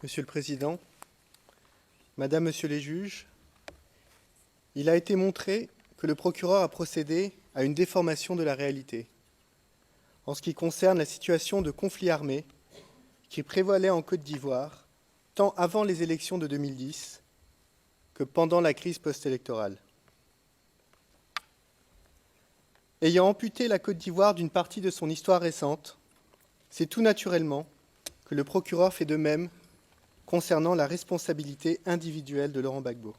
Monsieur le Président, Madame, Monsieur les juges, il a été montré que le procureur a procédé à une déformation de la réalité en ce qui concerne la situation de conflit armé qui prévalait en Côte d'Ivoire tant avant les élections de 2010 que pendant la crise post-électorale. Ayant amputé la Côte d'Ivoire d'une partie de son histoire récente, c'est tout naturellement que le procureur fait de même concernant la responsabilité individuelle de Laurent Gbagbo.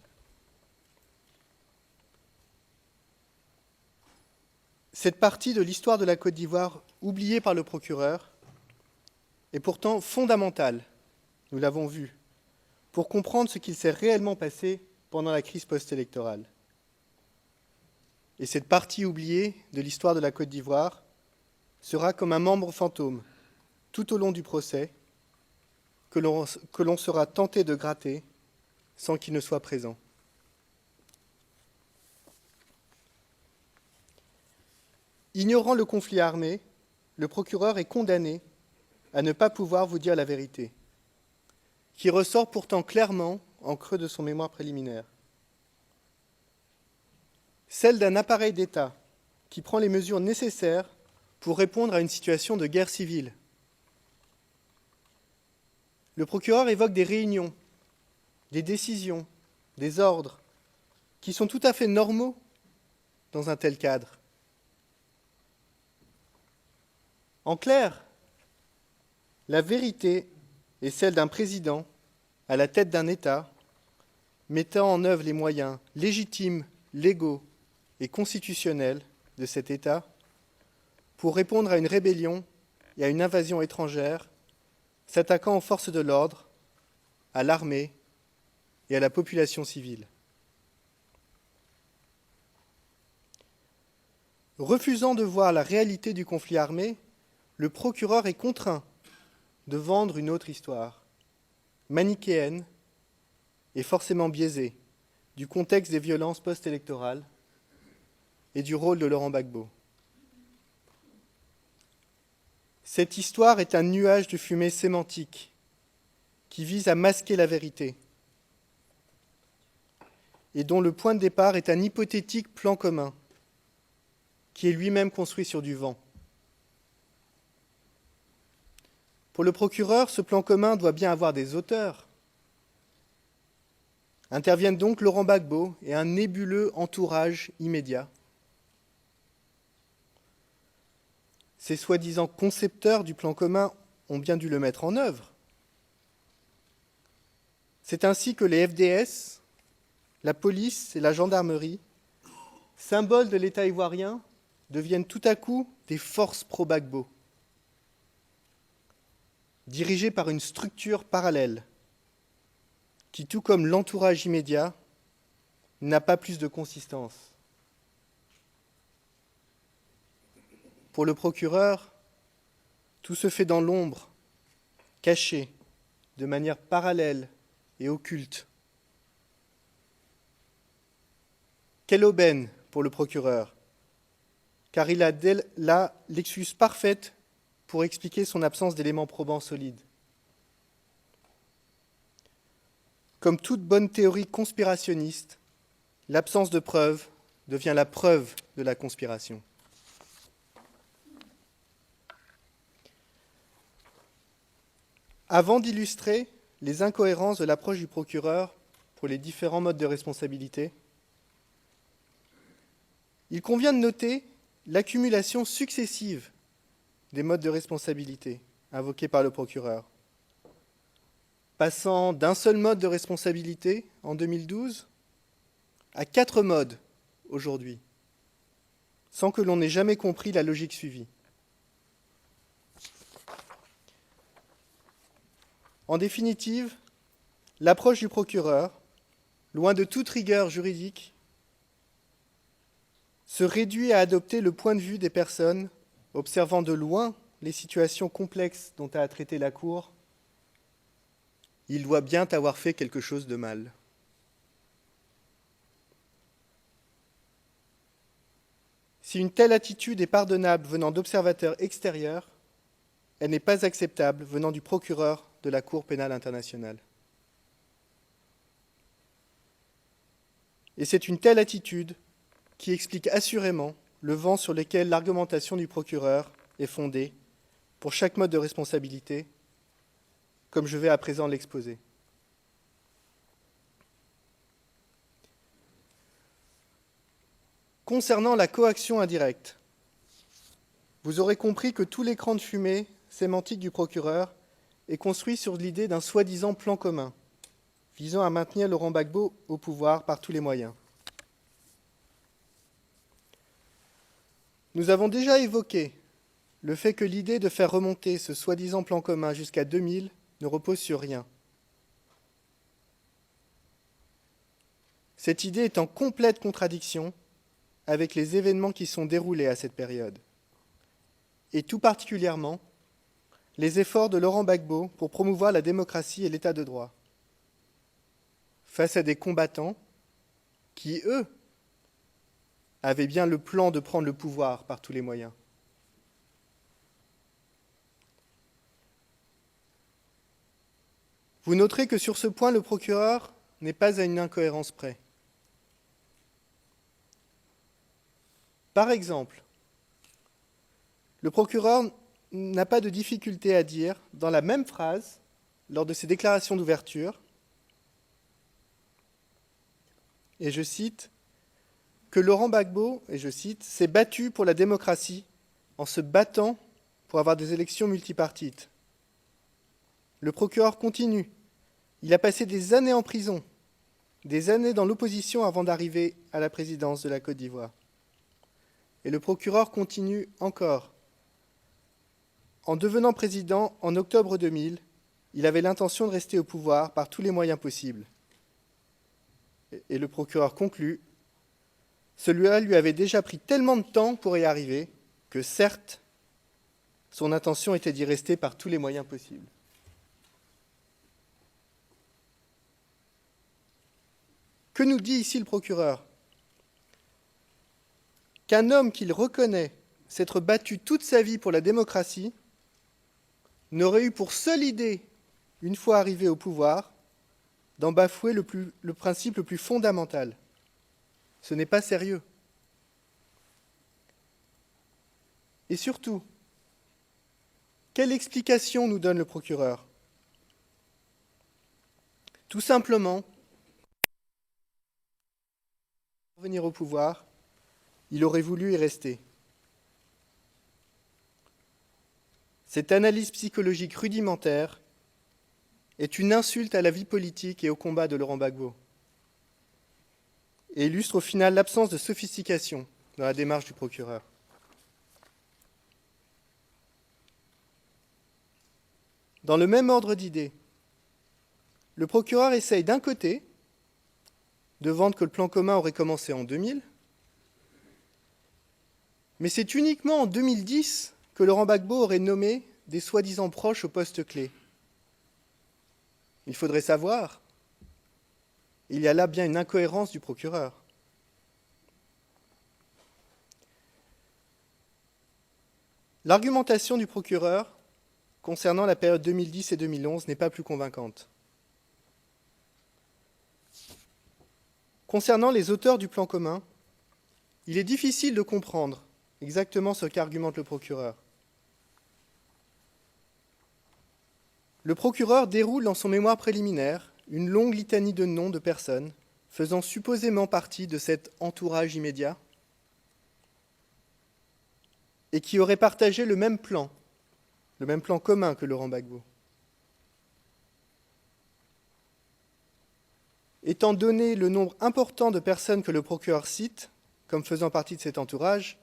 Cette partie de l'histoire de la Côte d'Ivoire, oubliée par le procureur, est pourtant fondamentale, nous l'avons vu, pour comprendre ce qu'il s'est réellement passé pendant la crise post-électorale. Et cette partie oubliée de l'histoire de la Côte d'Ivoire sera comme un membre fantôme tout au long du procès que l'on sera tenté de gratter sans qu'il ne soit présent. Ignorant le conflit armé, le procureur est condamné à ne pas pouvoir vous dire la vérité, qui ressort pourtant clairement en creux de son mémoire préliminaire. Celle d'un appareil d'État qui prend les mesures nécessaires pour répondre à une situation de guerre civile. Le procureur évoque des réunions, des décisions, des ordres, qui sont tout à fait normaux dans un tel cadre. En clair, la vérité est celle d'un président à la tête d'un État mettant en œuvre les moyens légitimes, légaux et constitutionnels de cet État pour répondre à une rébellion et à une invasion étrangère s'attaquant aux forces de l'ordre, à l'armée et à la population civile. Refusant de voir la réalité du conflit armé, le procureur est contraint de vendre une autre histoire, manichéenne et forcément biaisée, du contexte des violences post-électorales et du rôle de Laurent Gbagbo. Cette histoire est un nuage de fumée sémantique qui vise à masquer la vérité et dont le point de départ est un hypothétique plan commun qui est lui-même construit sur du vent. Pour le procureur, ce plan commun doit bien avoir des auteurs. Interviennent donc Laurent Gbagbo et un nébuleux entourage immédiat. Ces soi-disant concepteurs du plan commun ont bien dû le mettre en œuvre. C'est ainsi que les FDS, la police et la gendarmerie, symboles de l'État ivoirien, deviennent tout à coup des forces pro-Gbagbo, dirigées par une structure parallèle, qui, tout comme l'entourage immédiat, n'a pas plus de consistance. Pour le procureur, tout se fait dans l'ombre, caché, de manière parallèle et occulte. Quelle aubaine pour le procureur, car il a là l'excuse parfaite pour expliquer son absence d'éléments probants solides. Comme toute bonne théorie conspirationniste, l'absence de preuves devient la preuve de la conspiration. Avant d'illustrer les incohérences de l'approche du procureur pour les différents modes de responsabilité, il convient de noter l'accumulation successive des modes de responsabilité invoqués par le procureur, passant d'un seul mode de responsabilité en 2012 à 4 modes aujourd'hui, sans que l'on n'ait jamais compris la logique suivie. En définitive, l'approche du procureur, loin de toute rigueur juridique, se réduit à adopter le point de vue des personnes observant de loin les situations complexes dont a à traiter la Cour. Il doit bien avoir fait quelque chose de mal. Si une telle attitude est pardonnable venant d'observateurs extérieurs, elle n'est pas acceptable venant du procureur de la Cour pénale internationale. Et c'est une telle attitude qui explique assurément le vent sur lequel l'argumentation du procureur est fondée pour chaque mode de responsabilité, comme je vais à présent l'exposer. Concernant la coaction indirecte, vous aurez compris que tout l'écran de fumée sémantique du procureur est construit sur l'idée d'un soi-disant plan commun, visant à maintenir Laurent Gbagbo au pouvoir par tous les moyens. Nous avons déjà évoqué le fait que l'idée de faire remonter ce soi-disant plan commun jusqu'à 2000 ne repose sur rien. Cette idée est en complète contradiction avec les événements qui sont déroulés à cette période, et tout particulièrement les efforts de Laurent Gbagbo pour promouvoir la démocratie et l'état de droit, face à des combattants qui, eux, avaient bien le plan de prendre le pouvoir par tous les moyens. Vous noterez que sur ce point, le procureur n'est pas à une incohérence près. Par exemple, le procureur n'a pas de difficulté à dire, dans la même phrase, lors de ses déclarations d'ouverture, et je cite, que Laurent Gbagbo, et je cite, s'est battu pour la démocratie en se battant pour avoir des élections multipartites. Le procureur continue. Il a passé des années en prison, des années dans l'opposition avant d'arriver à la présidence de la Côte d'Ivoire. Et le procureur continue encore. En devenant président en octobre 2000, il avait l'intention de rester au pouvoir par tous les moyens possibles. Et le procureur conclut, celui-là lui avait déjà pris tellement de temps pour y arriver que, certes, son intention était d'y rester par tous les moyens possibles. Que nous dit ici le procureur ? Qu'un homme qu'il reconnaît s'être battu toute sa vie pour la démocratie n'aurait eu pour seule idée, une fois arrivé au pouvoir, d'en bafouer le principe le plus fondamental. Ce n'est pas sérieux. Et surtout, quelle explication nous donne le procureur ? Tout simplement, pour venir au pouvoir, il aurait voulu y rester. Cette analyse psychologique rudimentaire est une insulte à la vie politique et au combat de Laurent Gbagbo, et illustre au final l'absence de sophistication dans la démarche du procureur. Dans le même ordre d'idées, le procureur essaye d'un côté de vendre que le plan commun aurait commencé en 2000, mais c'est uniquement en 2010 que Laurent Gbagbo aurait nommé des soi-disant proches au poste clé. Il faudrait savoir, il y a là bien une incohérence du procureur. L'argumentation du procureur concernant la période 2010 et 2011 n'est pas plus convaincante. Concernant les auteurs du plan commun, il est difficile de comprendre exactement ce qu'argumente le procureur. Le procureur déroule dans son mémoire préliminaire une longue litanie de noms de personnes faisant supposément partie de cet entourage immédiat et qui auraient partagé le même plan commun que Laurent Gbagbo. Étant donné le nombre important de personnes que le procureur cite comme faisant partie de cet entourage,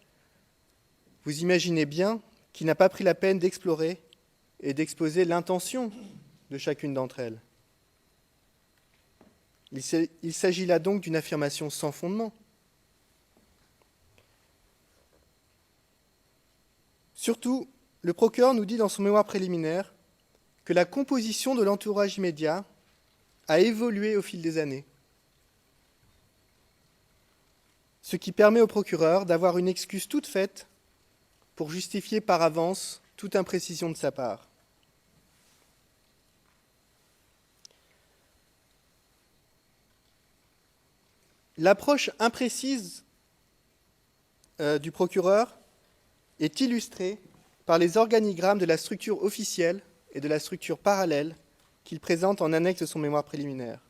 vous imaginez bien qu'il n'a pas pris la peine d'explorer et d'exposer l'intention de chacune d'entre elles. Il s'agit là donc d'une affirmation sans fondement. Surtout, le procureur nous dit dans son mémoire préliminaire que la composition de l'entourage immédiat a évolué au fil des années, ce qui permet au procureur d'avoir une excuse toute faite pour justifier par avance toute imprécision de sa part. L'approche imprécise du procureur est illustrée par les organigrammes de la structure officielle et de la structure parallèle qu'il présente en annexe de son mémoire préliminaire.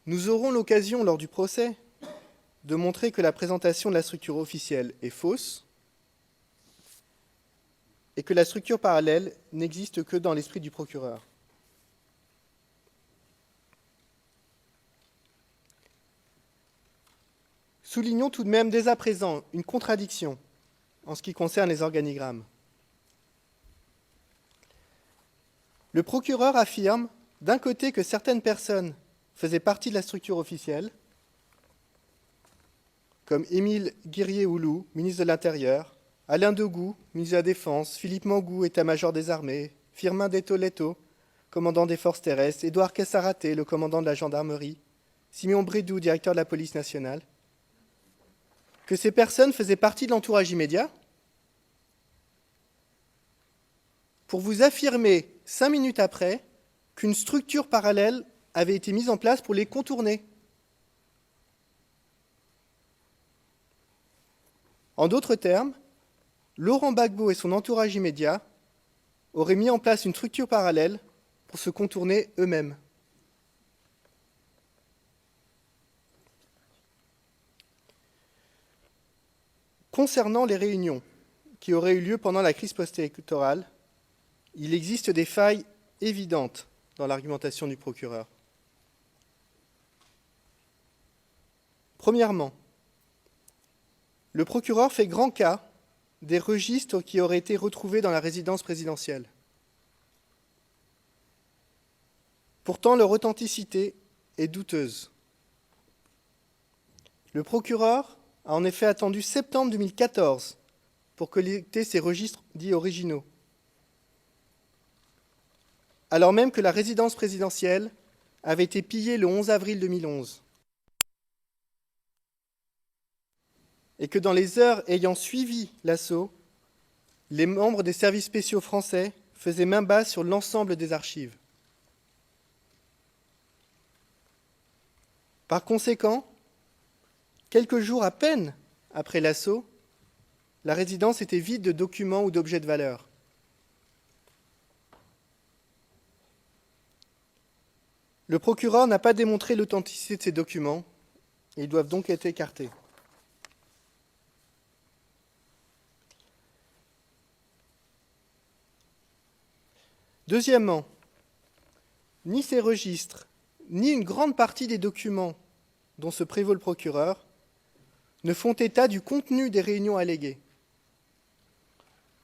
Nous aurons l'occasion, lors du procès, de montrer que la présentation de la structure officielle est fausse et que la structure parallèle n'existe que dans l'esprit du procureur. Soulignons tout de même dès à présent une contradiction en ce qui concerne les organigrammes. Le procureur affirme d'un côté que certaines personnes faisaient partie de la structure officielle, comme Émile Guerrier-Houlou, ministre de l'Intérieur, Alain Degout, ministre de la Défense, Philippe Mangou, état-major des armées, Firmin Detto-Letto, commandant des forces terrestres, Édouard Cassaraté, le commandant de la gendarmerie, Siméon Brédoux, directeur de la police nationale, que ces personnes faisaient partie de l'entourage immédiat, pour vous affirmer 5 minutes après qu'une structure parallèle avait été mise en place pour les contourner. En d'autres termes, Laurent Gbagbo et son entourage immédiat auraient mis en place une structure parallèle pour se contourner eux-mêmes. Concernant les réunions qui auraient eu lieu pendant la crise post-électorale, il existe des failles évidentes dans l'argumentation du procureur. Premièrement, le procureur fait grand cas des registres qui auraient été retrouvés dans la résidence présidentielle. Pourtant, leur authenticité est douteuse. Le procureur a en effet attendu septembre 2014 pour collecter ces registres dits originaux, alors même que la résidence présidentielle avait été pillée le 11 avril 2011 et que dans les heures ayant suivi l'assaut, les membres des services spéciaux français faisaient main basse sur l'ensemble des archives. Par conséquent, quelques jours à peine après l'assaut, la résidence était vide de documents ou d'objets de valeur. Le procureur n'a pas démontré l'authenticité de ces documents et ils doivent donc être écartés. Deuxièmement, ni ces registres, ni une grande partie des documents dont se prévaut le procureur ne font état du contenu des réunions alléguées,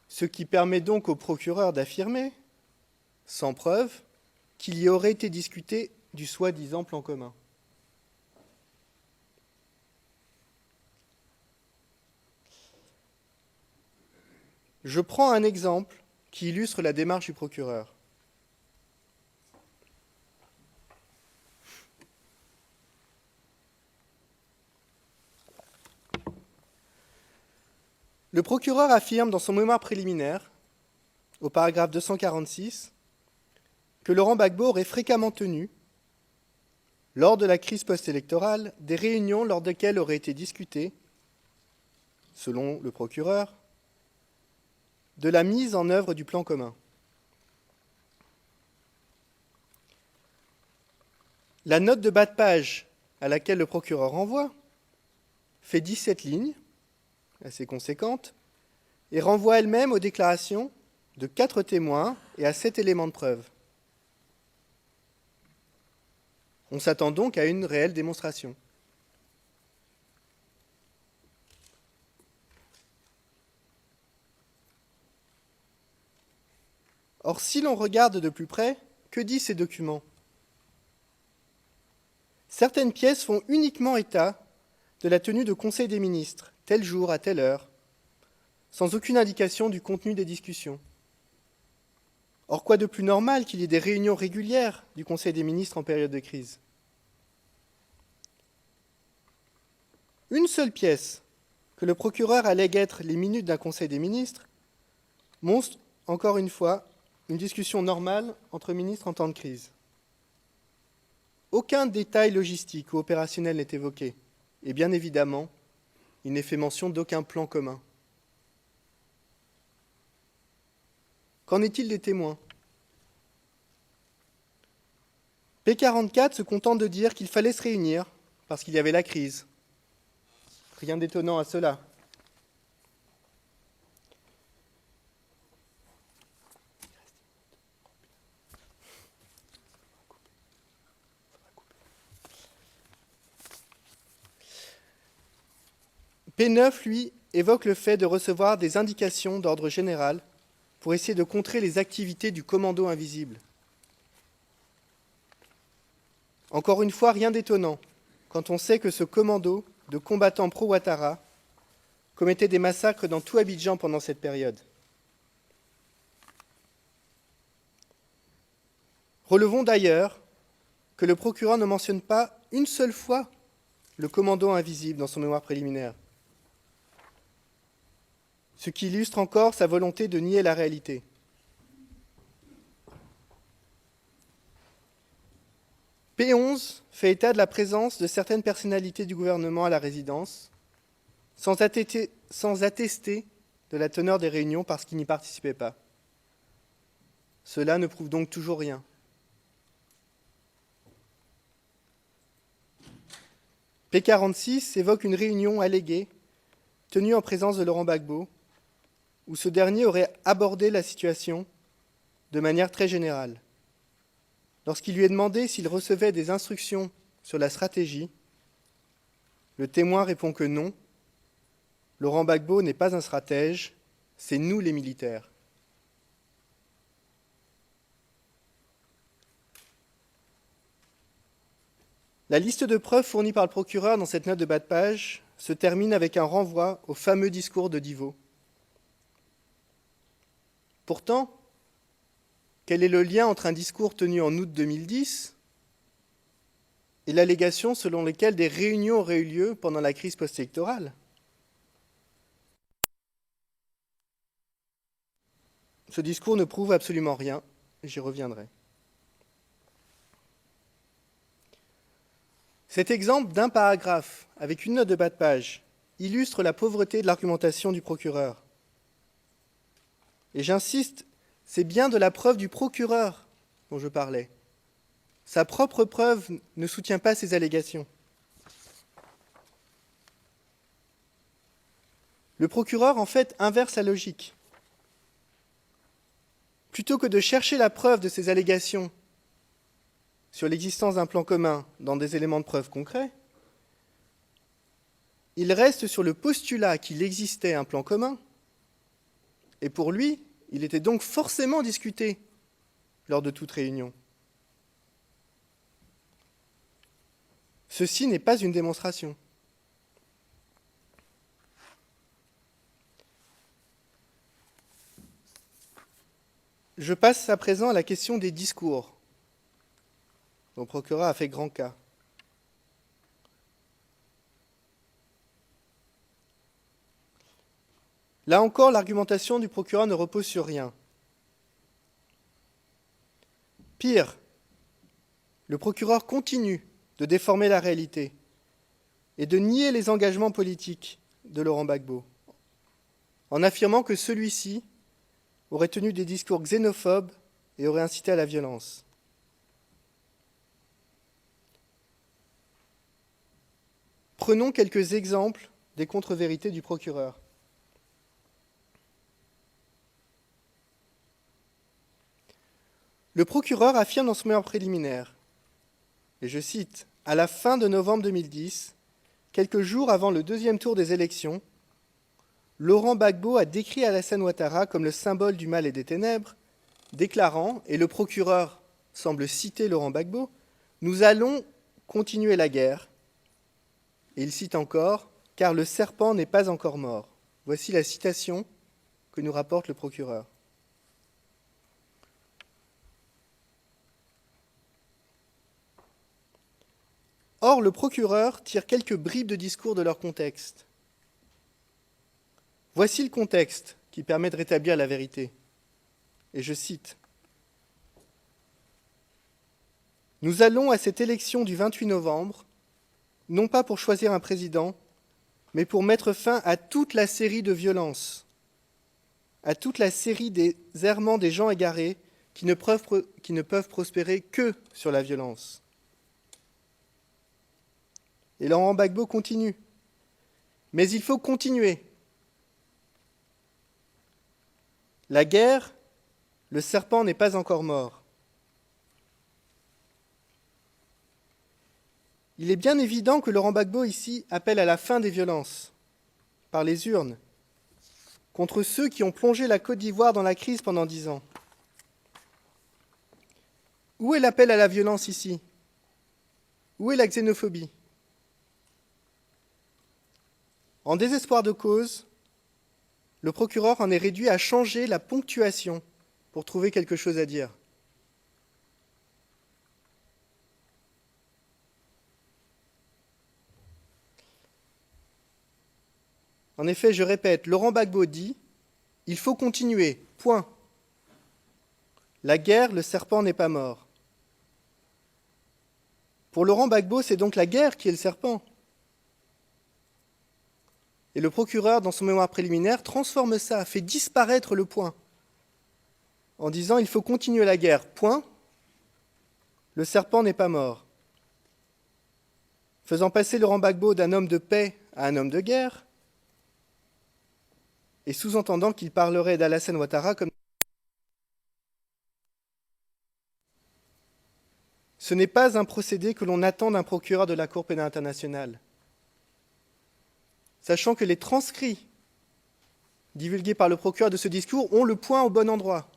ce qui permet donc au procureur d'affirmer, sans preuve, qu'il y aurait été discuté du soi-disant plan commun. Je prends un exemple qui illustre la démarche du procureur. Le procureur affirme dans son mémoire préliminaire, au paragraphe 246, que Laurent Gbagbo aurait fréquemment tenu, lors de la crise post-électorale, des réunions lors desquelles aurait été discuté, selon le procureur, de la mise en œuvre du plan commun. La note de bas de page à laquelle le procureur renvoie fait 17 lignes, assez conséquente, et renvoie elle-même aux déclarations de 4 témoins et à 7 éléments de preuve. On s'attend donc à une réelle démonstration. Or, si l'on regarde de plus près, que disent ces documents ? Certaines pièces font uniquement état de la tenue de conseil des ministres, tel jour à telle heure, sans aucune indication du contenu des discussions. Or, quoi de plus normal qu'il y ait des réunions régulières du Conseil des ministres en période de crise ? Une seule pièce, que le procureur allègue être les minutes d'un Conseil des ministres, montre, encore une fois, une discussion normale entre ministres en temps de crise. aucun détail logistique ou opérationnel n'est évoqué. Et bien évidemment, il n'est fait mention d'aucun plan commun. Qu'en est-il des témoins ? P44 se contente de dire qu'il fallait se réunir parce qu'il y avait la crise. Rien d'étonnant à cela. P9, lui, évoque le fait de recevoir des indications d'ordre général pour essayer de contrer les activités du commando invisible. Encore une fois, rien d'étonnant quand on sait que ce commando de combattants pro-Ouattara commettait des massacres dans tout Abidjan pendant cette période. Relevons d'ailleurs que le procureur ne mentionne pas une seule fois le commando invisible dans son mémoire préliminaire, ce qui illustre encore sa volonté de nier la réalité. P11 fait état de la présence de certaines personnalités du gouvernement à la résidence, sans attester de la teneur des réunions parce qu'ils n'y participaient pas. Cela ne prouve donc toujours rien. P46 évoque une réunion alléguée tenue en présence de Laurent Gbagbo, où ce dernier aurait abordé la situation de manière très générale. Lorsqu'il lui est demandé s'il recevait des instructions sur la stratégie, le témoin répond que non. Laurent Gbagbo n'est pas un stratège, c'est nous les militaires. La liste de preuves fournie par le procureur dans cette note de bas de page se termine avec un renvoi au fameux discours de Divot. Pourtant, quel est le lien entre un discours tenu en août 2010 et l'allégation selon laquelle des réunions auraient eu lieu pendant la crise post-électorale ? Ce discours ne prouve absolument rien, et j'y reviendrai. Cet exemple d'un paragraphe avec une note de bas de page illustre la pauvreté de l'argumentation du procureur. Et j'insiste, c'est bien de la preuve du procureur dont je parlais. Sa propre preuve ne soutient pas ces allégations. Le procureur, en fait, inverse la logique. Plutôt que de chercher la preuve de ces allégations sur l'existence d'un plan commun dans des éléments de preuve concrets, il reste sur le postulat qu'il existait un plan commun, et pour lui, il était donc forcément discuté lors de toute réunion. Ceci n'est pas une démonstration. Je passe à présent à la question des discours, dont le procureur a fait grand cas. Là encore, l'argumentation du procureur ne repose sur rien. Pire, le procureur continue de déformer la réalité et de nier les engagements politiques de Laurent Gbagbo, en affirmant que celui-ci aurait tenu des discours xénophobes et aurait incité à la violence. Prenons quelques exemples des contre-vérités du procureur. Le procureur affirme dans son mémoire préliminaire, et je cite, « À la fin de novembre 2010, quelques jours avant le deuxième tour des élections, Laurent Gbagbo a décrit Alassane Ouattara comme le symbole du mal et des ténèbres, déclarant, et le procureur semble citer Laurent Gbagbo, « Nous allons continuer la guerre ». Et il cite encore, « car le serpent n'est pas encore mort ». Voici la citation que nous rapporte le procureur. Or, le procureur tire quelques bribes de discours de leur contexte. Voici le contexte qui permet de rétablir la vérité. Et je cite. Nous allons à cette élection du 28 novembre, non pas pour choisir un président, mais pour mettre fin à toute la série de violences, à toute la série des errements des gens égarés qui ne peuvent prospérer que sur la violence. Et Laurent Gbagbo continue. Mais il faut continuer. La guerre, le serpent n'est pas encore mort. Il est bien évident que Laurent Gbagbo, ici, appelle à la fin des violences, par les urnes, contre ceux qui ont plongé la Côte d'Ivoire dans la crise pendant 10 ans. Où est l'appel à la violence ici? Où est la xénophobie? En désespoir de cause, le procureur en est réduit à changer la ponctuation pour trouver quelque chose à dire. En effet, je répète, Laurent Gbagbo dit « Il faut continuer, point. La guerre, le serpent n'est pas mort. » Pour Laurent Gbagbo, c'est donc la guerre qui est le serpent. Et le procureur, dans son mémoire préliminaire, transforme ça, fait disparaître le point, en disant « Il faut continuer la guerre, point. Le serpent n'est pas mort. » Faisant passer Laurent Gbagbo d'un homme de paix à un homme de guerre, et sous-entendant qu'il parlerait d'Alassane Ouattara comme... Ce n'est pas un procédé que l'on attend d'un procureur de la Cour pénale internationale. Sachant que les transcrits divulgués par le procureur de ce discours ont le point au bon endroit.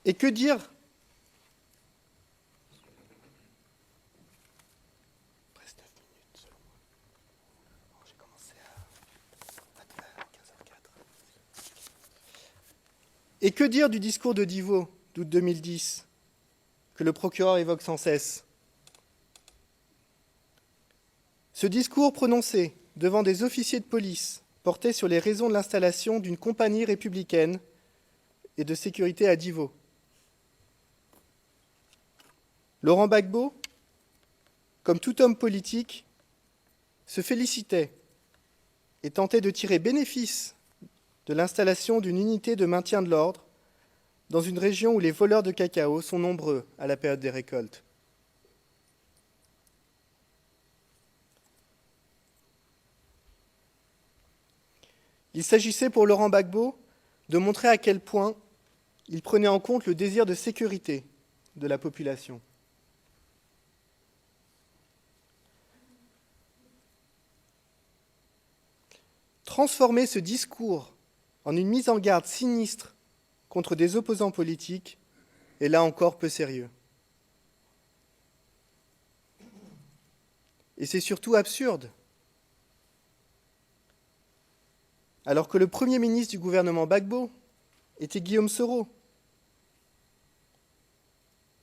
Et que dire ? Et que dire du discours de Divot d'août 2010, que le procureur évoque sans cesse? Ce discours prononcé devant des officiers de police portait sur les raisons de l'installation d'une compagnie républicaine et de sécurité à Divot. Laurent Gbagbo, comme tout homme politique, se félicitait et tentait de tirer bénéfice de l'installation d'une unité de maintien de l'ordre dans une région où les voleurs de cacao sont nombreux à la période des récoltes. Il s'agissait pour Laurent Gbagbo de montrer à quel point il prenait en compte le désir de sécurité de la population. Transformer ce discours en une mise en garde sinistre contre des opposants politiques est là encore peu sérieux. Et c'est surtout absurde. Alors que le Premier ministre du gouvernement Gbagbo était Guillaume Soro.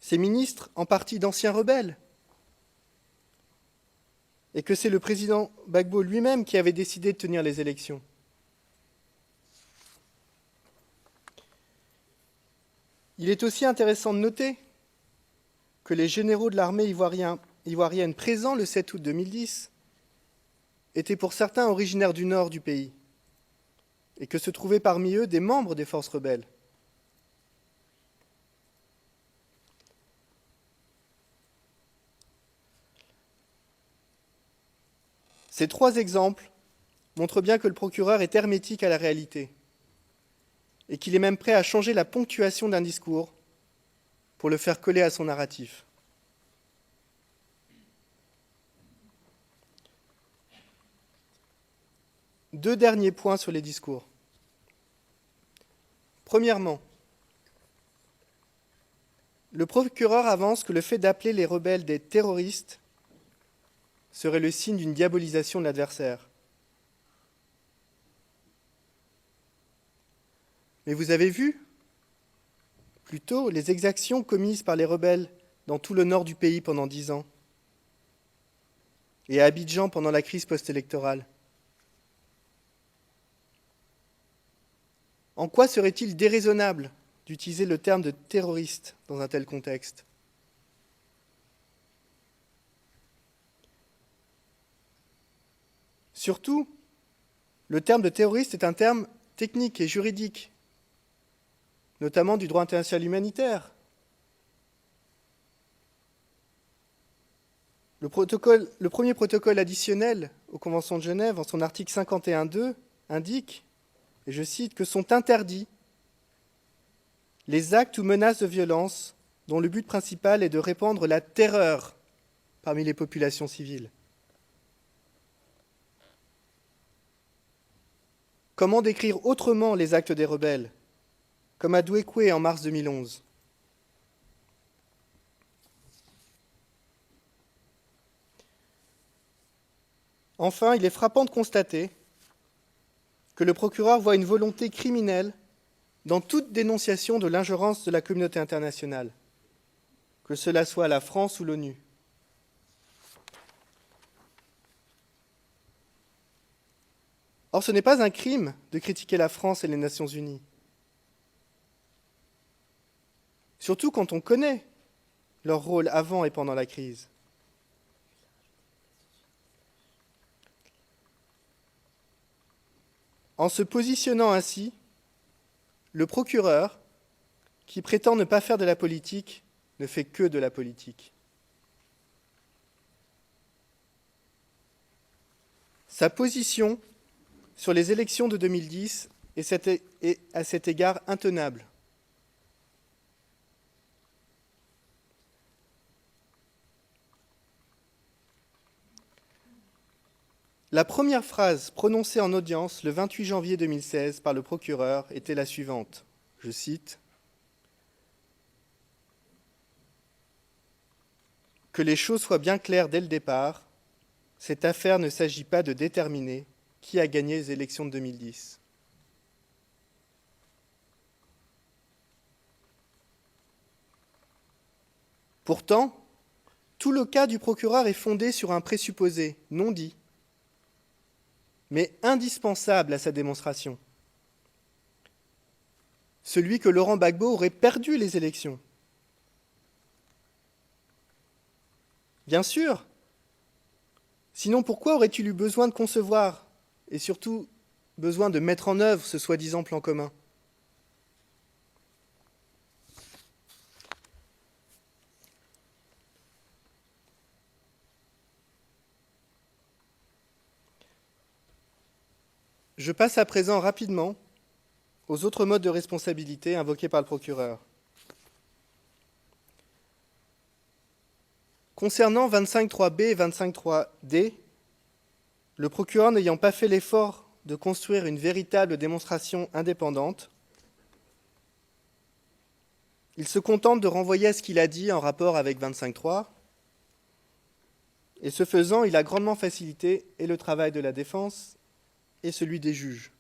Ces ministres, en partie d'anciens rebelles. Et que c'est le président Gbagbo lui-même qui avait décidé de tenir les élections. Il est aussi intéressant de noter que les généraux de l'armée ivoirienne présents le 7 août 2010 étaient pour certains originaires du nord du pays et que se trouvaient parmi eux des membres des forces rebelles. Ces 3 exemples montrent bien que le procureur est hermétique à la réalité et qu'il est même prêt à changer la ponctuation d'un discours pour le faire coller à son narratif. Deux derniers points sur les discours. Premièrement, le procureur avance que le fait d'appeler les rebelles des terroristes serait le signe d'une diabolisation de l'adversaire. Mais vous avez vu, plutôt, les exactions commises par les rebelles dans tout le nord du pays pendant 10 ans et à Abidjan pendant la crise post-électorale. En quoi serait-il déraisonnable d'utiliser le terme de terroriste dans un tel contexte. Surtout, le terme de terroriste est un terme technique et juridique, notamment du droit international humanitaire. Le premier protocole additionnel aux conventions de Genève, en son article 51.2, indique, et je cite, que sont interdits les actes ou menaces de violence dont le but principal est de répandre la terreur parmi les populations civiles. Comment décrire autrement les actes des rebelles, comme à Douekoué en mars 2011 ? Enfin, il est frappant de constater que le procureur voit une volonté criminelle dans toute dénonciation de l'ingérence de la communauté internationale, que cela soit la France ou l'ONU. Or, ce n'est pas un crime de critiquer la France et les Nations Unies. Surtout quand on connaît leur rôle avant et pendant la crise. En se positionnant ainsi, le procureur, qui prétend ne pas faire de la politique, ne fait que de la politique. Sa position sur les élections de 2010 est à cet égard intenable. La première phrase prononcée en audience le 28 janvier 2016 par le procureur était la suivante, je cite, « Que les choses soient bien claires dès le départ, cette affaire ne s'agit pas de déterminer qui a gagné les élections de 2010. » Pourtant, tout le cas du procureur est fondé sur un présupposé non dit, mais indispensable à sa démonstration. Celui que Laurent Gbagbo aurait perdu les élections. Bien sûr. Sinon, pourquoi aurait-il eu besoin de concevoir, et surtout besoin de mettre en œuvre ce soi-disant plan commun ? Je passe à présent rapidement aux autres modes de responsabilité invoqués par le procureur. Concernant 25.3b et 25.3d, le procureur n'ayant pas fait l'effort de construire une véritable démonstration indépendante, il se contente de renvoyer à ce qu'il a dit en rapport avec 25.3, et ce faisant, il a grandement facilité et le travail de la défense et celui des juges.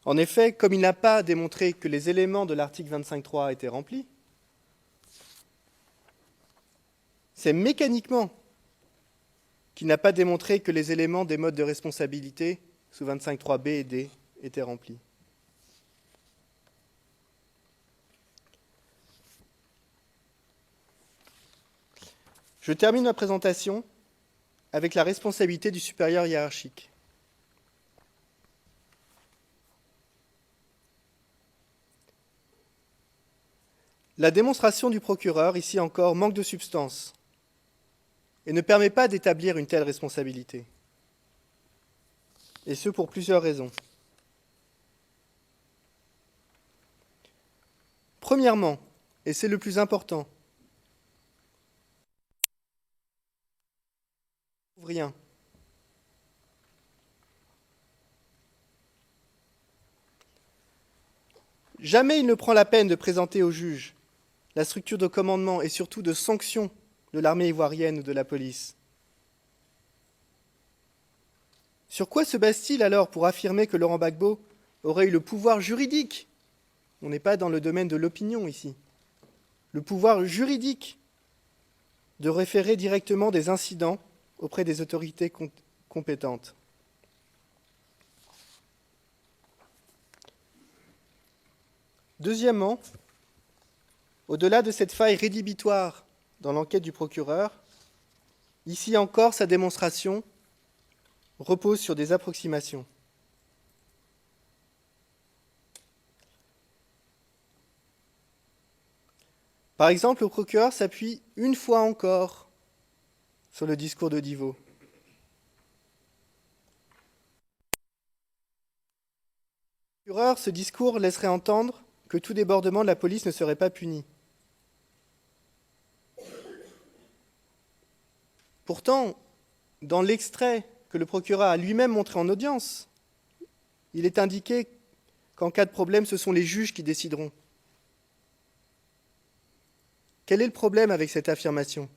En effet, comme il n'a pas démontré que les éléments de l'article 25.3 étaient remplis, c'est mécaniquement qu'il n'a pas démontré que les éléments des modes de responsabilité sous 25.3b et d étaient remplis. Je termine ma présentation avec la responsabilité du supérieur hiérarchique. La démonstration du procureur, ici encore, manque de substance et ne permet pas d'établir une telle responsabilité. Et ce pour plusieurs raisons. Premièrement, et c'est le plus important, rien. Jamais il ne prend la peine de présenter au juge la structure de commandement et surtout de sanction de l'armée ivoirienne ou de la police. Sur quoi se base-t-il alors pour affirmer que Laurent Gbagbo aurait eu le pouvoir juridique, on n'est pas dans le domaine de l'opinion ici, le pouvoir juridique de référer directement des incidents auprès des autorités compétentes? Deuxièmement, au-delà de cette faille rédhibitoire dans l'enquête du procureur, ici encore, sa démonstration repose sur des approximations. Par exemple, le procureur s'appuie une fois encore sur le discours de Diveau. Le procureur, ce discours laisserait entendre que tout débordement de la police ne serait pas puni. Pourtant, dans l'extrait que le procureur a lui-même montré en audience, il est indiqué qu'en cas de problème, ce sont les juges qui décideront. Quel est le problème avec cette affirmation ?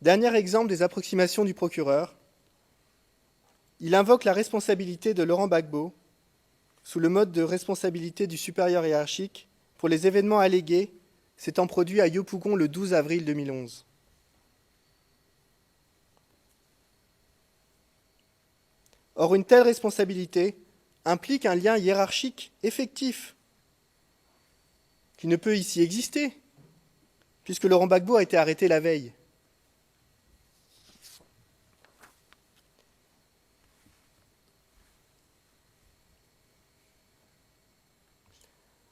Dernier exemple des approximations du procureur, il invoque la responsabilité de Laurent Gbagbo sous le mode de responsabilité du supérieur hiérarchique pour les événements allégués s'étant produits à Yopougon le 12 avril 2011. Or, une telle responsabilité implique un lien hiérarchique effectif qui ne peut ici exister, puisque Laurent Gbagbo a été arrêté la veille.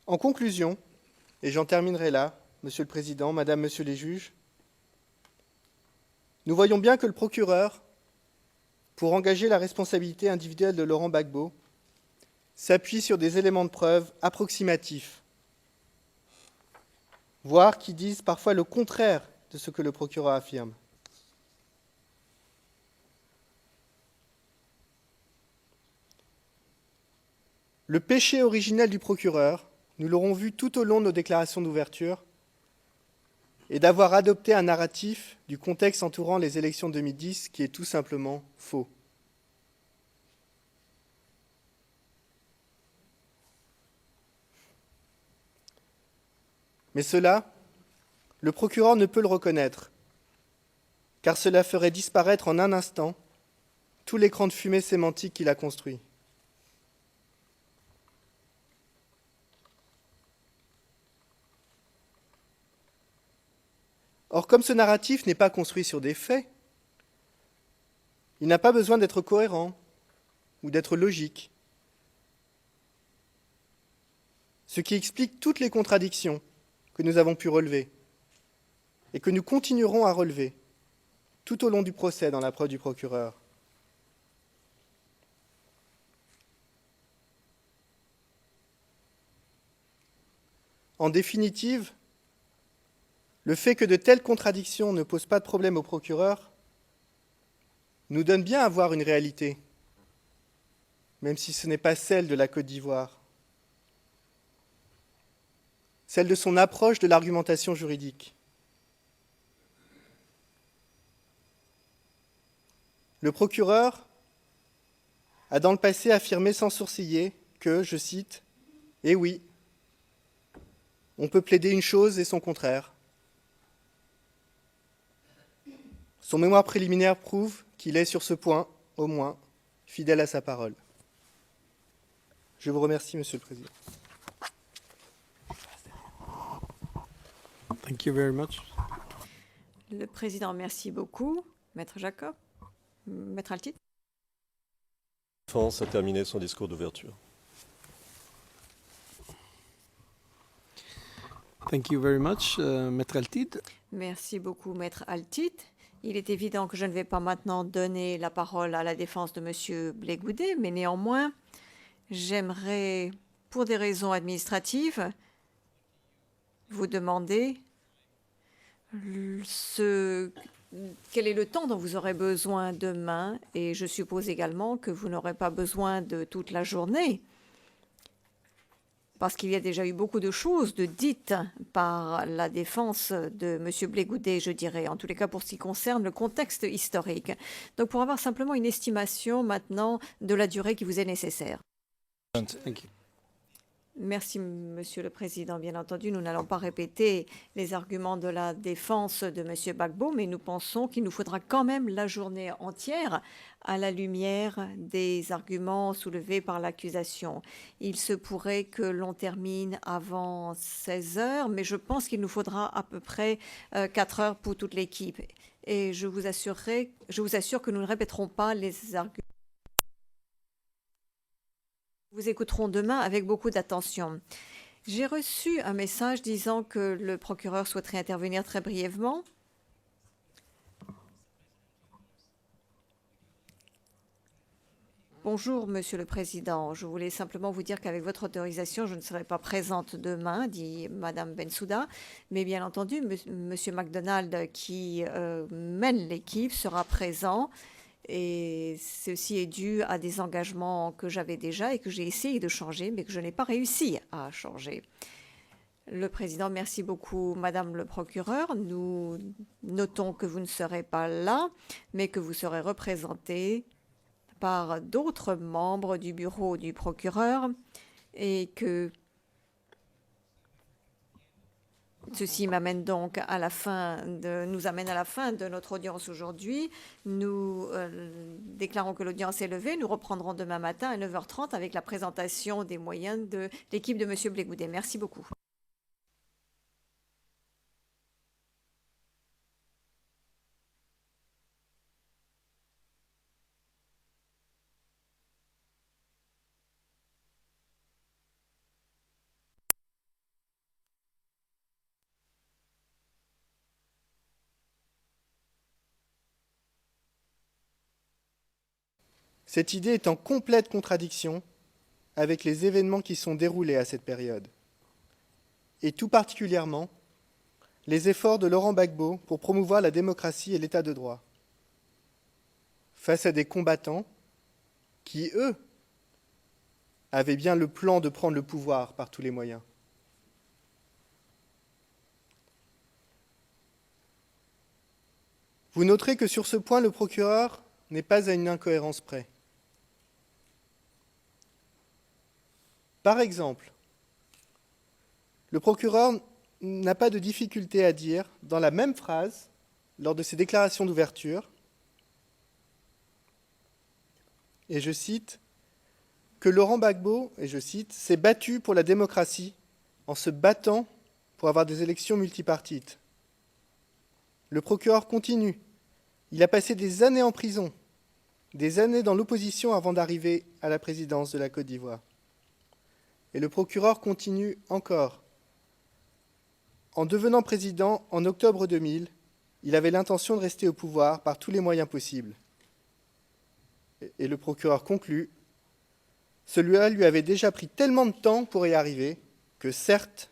En conclusion, et j'en terminerai là, Monsieur le Président, Madame, Monsieur les juges, nous voyons bien que le procureur, pour engager la responsabilité individuelle de Laurent Gbagbo, s'appuie sur des éléments de preuve approximatifs, voire qui disent parfois le contraire de ce que le procureur affirme. Le péché originel du procureur, nous l'aurons vu tout au long de nos déclarations d'ouverture, est d'avoir adopté un narratif du contexte entourant les élections 2010 qui est tout simplement faux. Mais cela, le procureur ne peut le reconnaître, car cela ferait disparaître en un instant tout l'écran de fumée sémantique qu'il a construit. Or, comme ce narratif n'est pas construit sur des faits, il n'a pas besoin d'être cohérent ou d'être logique, ce qui explique toutes les contradictions que nous avons pu relever et que nous continuerons à relever tout au long du procès dans la preuve du procureur. En définitive, le fait que de telles contradictions ne posent pas de problème au procureur nous donne bien à voir une réalité, même si ce n'est pas celle de la Côte d'Ivoire, celle de son approche de l'argumentation juridique. Le procureur a dans le passé affirmé sans sourciller que, je cite, « Eh oui, on peut plaider une chose et son contraire ». Son mémoire préliminaire prouve qu'il est sur ce point, au moins, fidèle à sa parole. Je vous remercie, Monsieur le Président. Thank you very much. Le Président, merci beaucoup. Maître Jacob, Maître Altit. La défense a terminé son discours d'ouverture. Thank you very much, Maître Altid. Merci beaucoup, Maître Altit. Il est évident que je ne vais pas maintenant donner la parole à la défense de M. Blé-Goudet, mais néanmoins, j'aimerais, pour des raisons administratives, vous demander quel est le temps dont vous aurez besoin demain, et je suppose également que vous n'aurez pas besoin de toute la journée, parce qu'il y a déjà eu beaucoup de choses dites par la défense de M. Blé-Goudet, je dirais, en tous les cas pour ce qui concerne le contexte historique. Donc pour avoir simplement une estimation maintenant de la durée qui vous est nécessaire. Thank you. Merci, Monsieur le Président. Bien entendu, nous n'allons pas répéter les arguments de la défense de Monsieur Gbagbo, mais nous pensons qu'il nous faudra quand même la journée entière à la lumière des arguments soulevés par l'accusation. Il se pourrait que l'on termine avant 16 heures, mais je pense qu'il nous faudra à peu près 4 heures pour toute l'équipe. Et je vous assure que nous ne répéterons pas les arguments. Vous écouterons demain avec beaucoup d'attention. J'ai reçu un message disant que le procureur souhaiterait intervenir très brièvement. Bonjour, Monsieur le Président. Je voulais simplement vous dire qu'avec votre autorisation, je ne serai pas présente demain, dit Madame Bensouda. Mais bien entendu, Monsieur MacDonald, qui mène l'équipe, sera présent. Et ceci est dû à des engagements que j'avais déjà et que j'ai essayé de changer, mais que je n'ai pas réussi à changer. Le Président, merci beaucoup, Madame le procureur. Nous notons que vous ne serez pas là, mais que vous serez représenté par d'autres membres du bureau du procureur et que ceci m'amène donc à la fin nous amène à la fin de notre audience aujourd'hui. Nous déclarons que l'audience est levée. Nous reprendrons demain matin à 9h30 avec la présentation des moyens de l'équipe de Monsieur Blégoudet. Merci beaucoup. Cette idée est en complète contradiction avec les événements qui sont déroulés à cette période, et tout particulièrement les efforts de Laurent Gbagbo pour promouvoir la démocratie et l'état de droit, face à des combattants qui, eux, avaient bien le plan de prendre le pouvoir par tous les moyens. Vous noterez que sur ce point, le procureur n'est pas à une incohérence près. Par exemple, le procureur n'a pas de difficulté à dire, dans la même phrase, lors de ses déclarations d'ouverture, et je cite, que Laurent Gbagbo, et je cite, s'est battu pour la démocratie en se battant pour avoir des élections multipartites. Le procureur continue. Il a passé des années en prison, des années dans l'opposition avant d'arriver à la présidence de la Côte d'Ivoire. Et le procureur continue encore. En devenant président en octobre 2000, il avait l'intention de rester au pouvoir par tous les moyens possibles. Et le procureur conclut, celui-là lui avait déjà pris tellement de temps pour y arriver que certes,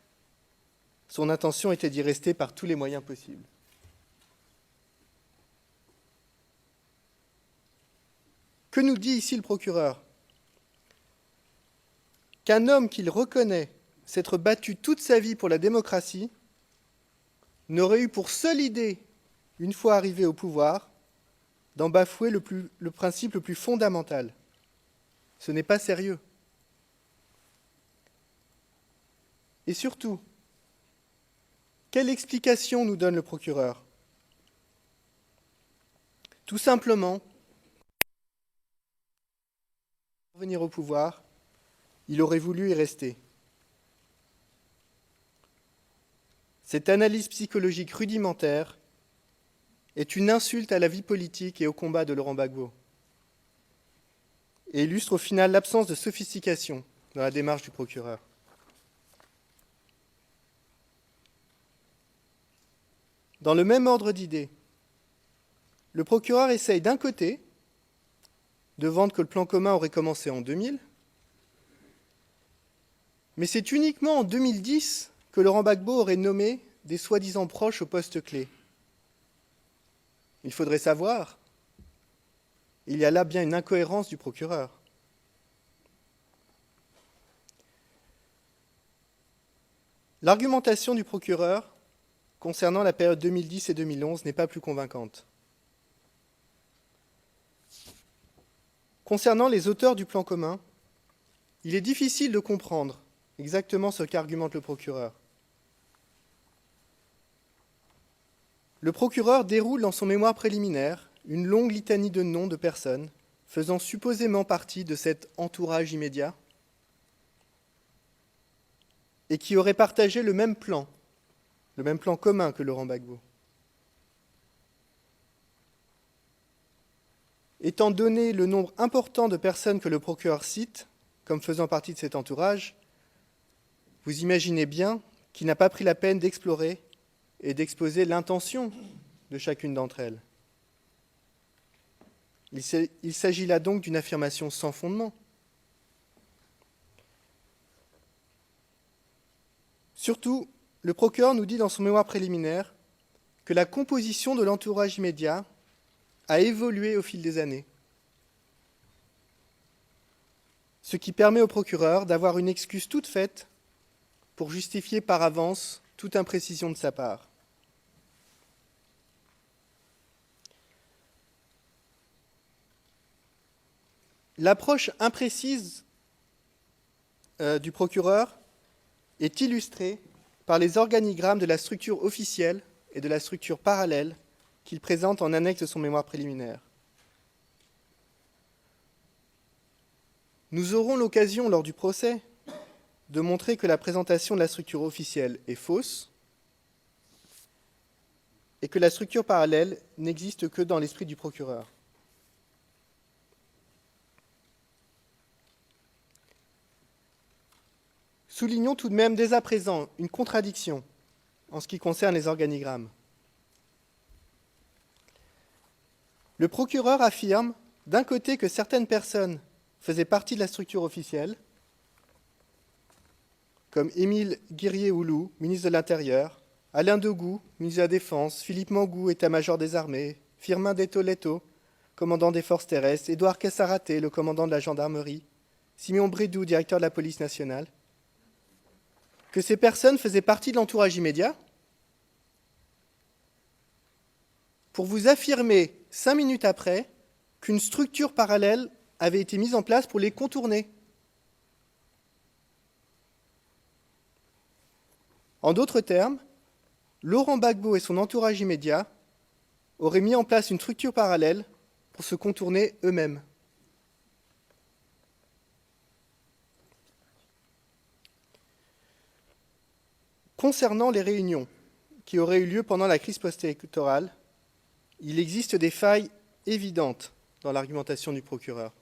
son intention était d'y rester par tous les moyens possibles. Que nous dit ici le procureur ? Qu'un homme qu'il reconnaît s'être battu toute sa vie pour la démocratie n'aurait eu pour seule idée, une fois arrivé au pouvoir, d'en bafouer le principe le plus fondamental. Ce n'est pas sérieux. Et surtout, quelle explication nous donne le procureur ? Tout simplement, pour venir au pouvoir, il aurait voulu y rester. Cette analyse psychologique rudimentaire est une insulte à la vie politique et au combat de Laurent Gbagbo et illustre au final l'absence de sophistication dans la démarche du procureur. Dans le même ordre d'idées, le procureur essaye d'un côté de vendre que le plan commun aurait commencé en 2000, mais c'est uniquement en 2010 que Laurent Gbagbo aurait nommé des soi-disant proches au poste clé. Il faudrait savoir, il y a là bien une incohérence du procureur. L'argumentation du procureur concernant la période 2010 et 2011 n'est pas plus convaincante. Concernant les auteurs du plan commun, il est difficile de comprendre exactement ce qu'argumente le procureur. Le procureur déroule dans son mémoire préliminaire une longue litanie de noms de personnes faisant supposément partie de cet entourage immédiat et qui auraient partagé le même plan commun que Laurent Gbagbo. Étant donné le nombre important de personnes que le procureur cite comme faisant partie de cet entourage, vous imaginez bien qu'il n'a pas pris la peine d'explorer et d'exposer l'intention de chacune d'entre elles. Il s'agit là donc d'une affirmation sans fondement. Surtout, le procureur nous dit dans son mémoire préliminaire que la composition de l'entourage immédiat a évolué au fil des années, ce qui permet au procureur d'avoir une excuse toute faite pour justifier par avance toute imprécision de sa part. L'approche imprécise du procureur est illustrée par les organigrammes de la structure officielle et de la structure parallèle qu'il présente en annexe de son mémoire préliminaire. Nous aurons l'occasion, lors du procès, de montrer que la présentation de la structure officielle est fausse et que la structure parallèle n'existe que dans l'esprit du procureur. Soulignons tout de même dès à présent une contradiction en ce qui concerne les organigrammes. Le procureur affirme d'un côté que certaines personnes faisaient partie de la structure officielle, comme Émile Guerrier-Houlou, ministre de l'Intérieur, Alain Degou, ministre de la Défense, Philippe Mangou, état-major des armées, Firmin Detto-Letto, commandant des forces terrestres, Édouard Cassaraté, le commandant de la gendarmerie, Siméon Brédoux, directeur de la police nationale, que ces personnes faisaient partie de l'entourage immédiat, pour vous affirmer 5 minutes après qu'une structure parallèle avait été mise en place pour les contourner. En d'autres termes, Laurent Gbagbo et son entourage immédiat auraient mis en place une structure parallèle pour se contourner eux-mêmes. Concernant les réunions qui auraient eu lieu pendant la crise post-électorale, il existe des failles évidentes dans l'argumentation du procureur.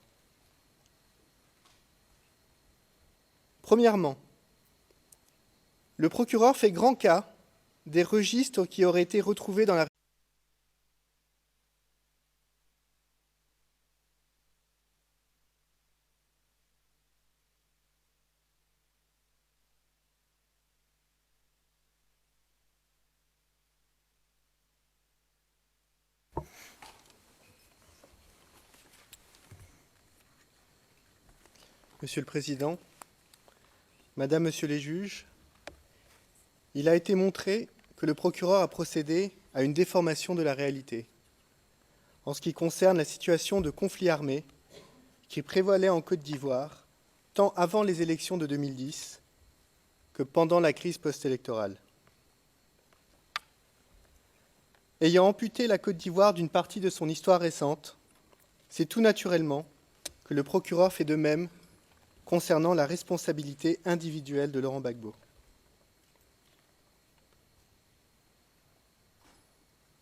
Premièrement, le procureur fait grand cas des registres qui auraient été retrouvés dans la Monsieur le Président, Madame, Monsieur les juges, il a été montré que le procureur a procédé à une déformation de la réalité en ce qui concerne la situation de conflit armé qui prévalait en Côte d'Ivoire tant avant les élections de 2010 que pendant la crise post-électorale. Ayant amputé la Côte d'Ivoire d'une partie de son histoire récente, c'est tout naturellement que le procureur fait de même concernant la responsabilité individuelle de Laurent Gbagbo.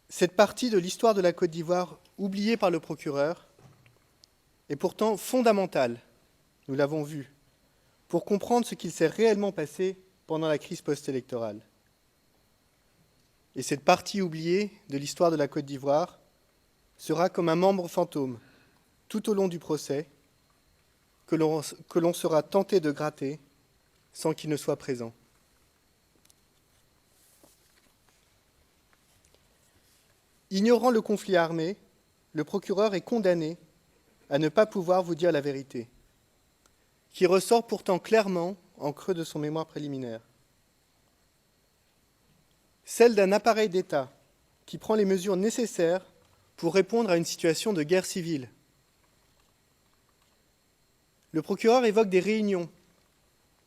Cette partie de l'histoire de la Côte d'Ivoire, oubliée par le procureur, est pourtant fondamentale, nous l'avons vu, pour comprendre ce qu'il s'est réellement passé pendant la crise post-électorale. Et cette partie oubliée de l'histoire de la Côte d'Ivoire sera comme un membre fantôme tout au long du procès, que l'on sera tenté de gratter sans qu'il ne soit présent. Ignorant le conflit armé, le procureur est condamné à ne pas pouvoir vous dire la vérité, qui ressort pourtant clairement en creux de son mémoire préliminaire. Celle d'un appareil d'État qui prend les mesures nécessaires pour répondre à une situation de guerre civile. Le procureur évoque des réunions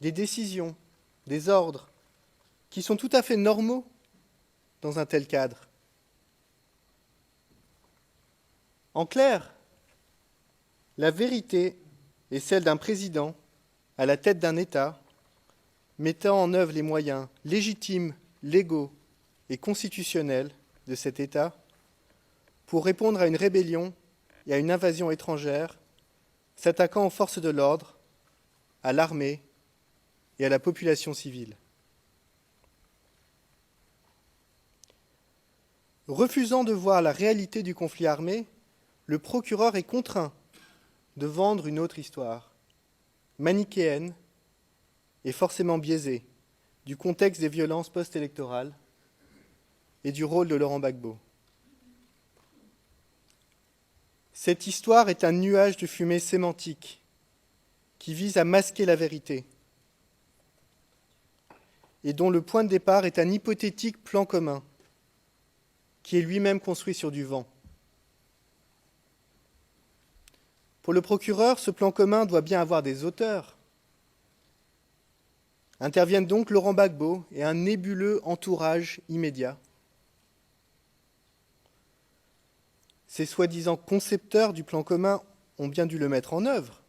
des décisions, des ordres, qui sont tout à fait normaux dans un tel cadre. En clair, la vérité est celle d'un président à la tête d'un État, mettant en œuvre les moyens légitimes, légaux et constitutionnels de cet État pour répondre à une rébellion et à une invasion étrangère, s'attaquant aux forces de l'ordre, à l'armée et à la population civile. Refusant de voir la réalité du conflit armé, le procureur est contraint de vendre une autre histoire, manichéenne et forcément biaisée, du contexte des violences post-électorales et du rôle de Laurent Gbagbo. Cette histoire est un nuage de fumée sémantique qui vise à masquer la vérité et dont le point de départ est un hypothétique plan commun qui est lui-même construit sur du vent. Pour le procureur, ce plan commun doit bien avoir des auteurs. Interviennent donc Laurent Gbagbo et un nébuleux entourage immédiat. Ces soi-disant concepteurs du plan commun ont bien dû le mettre en œuvre.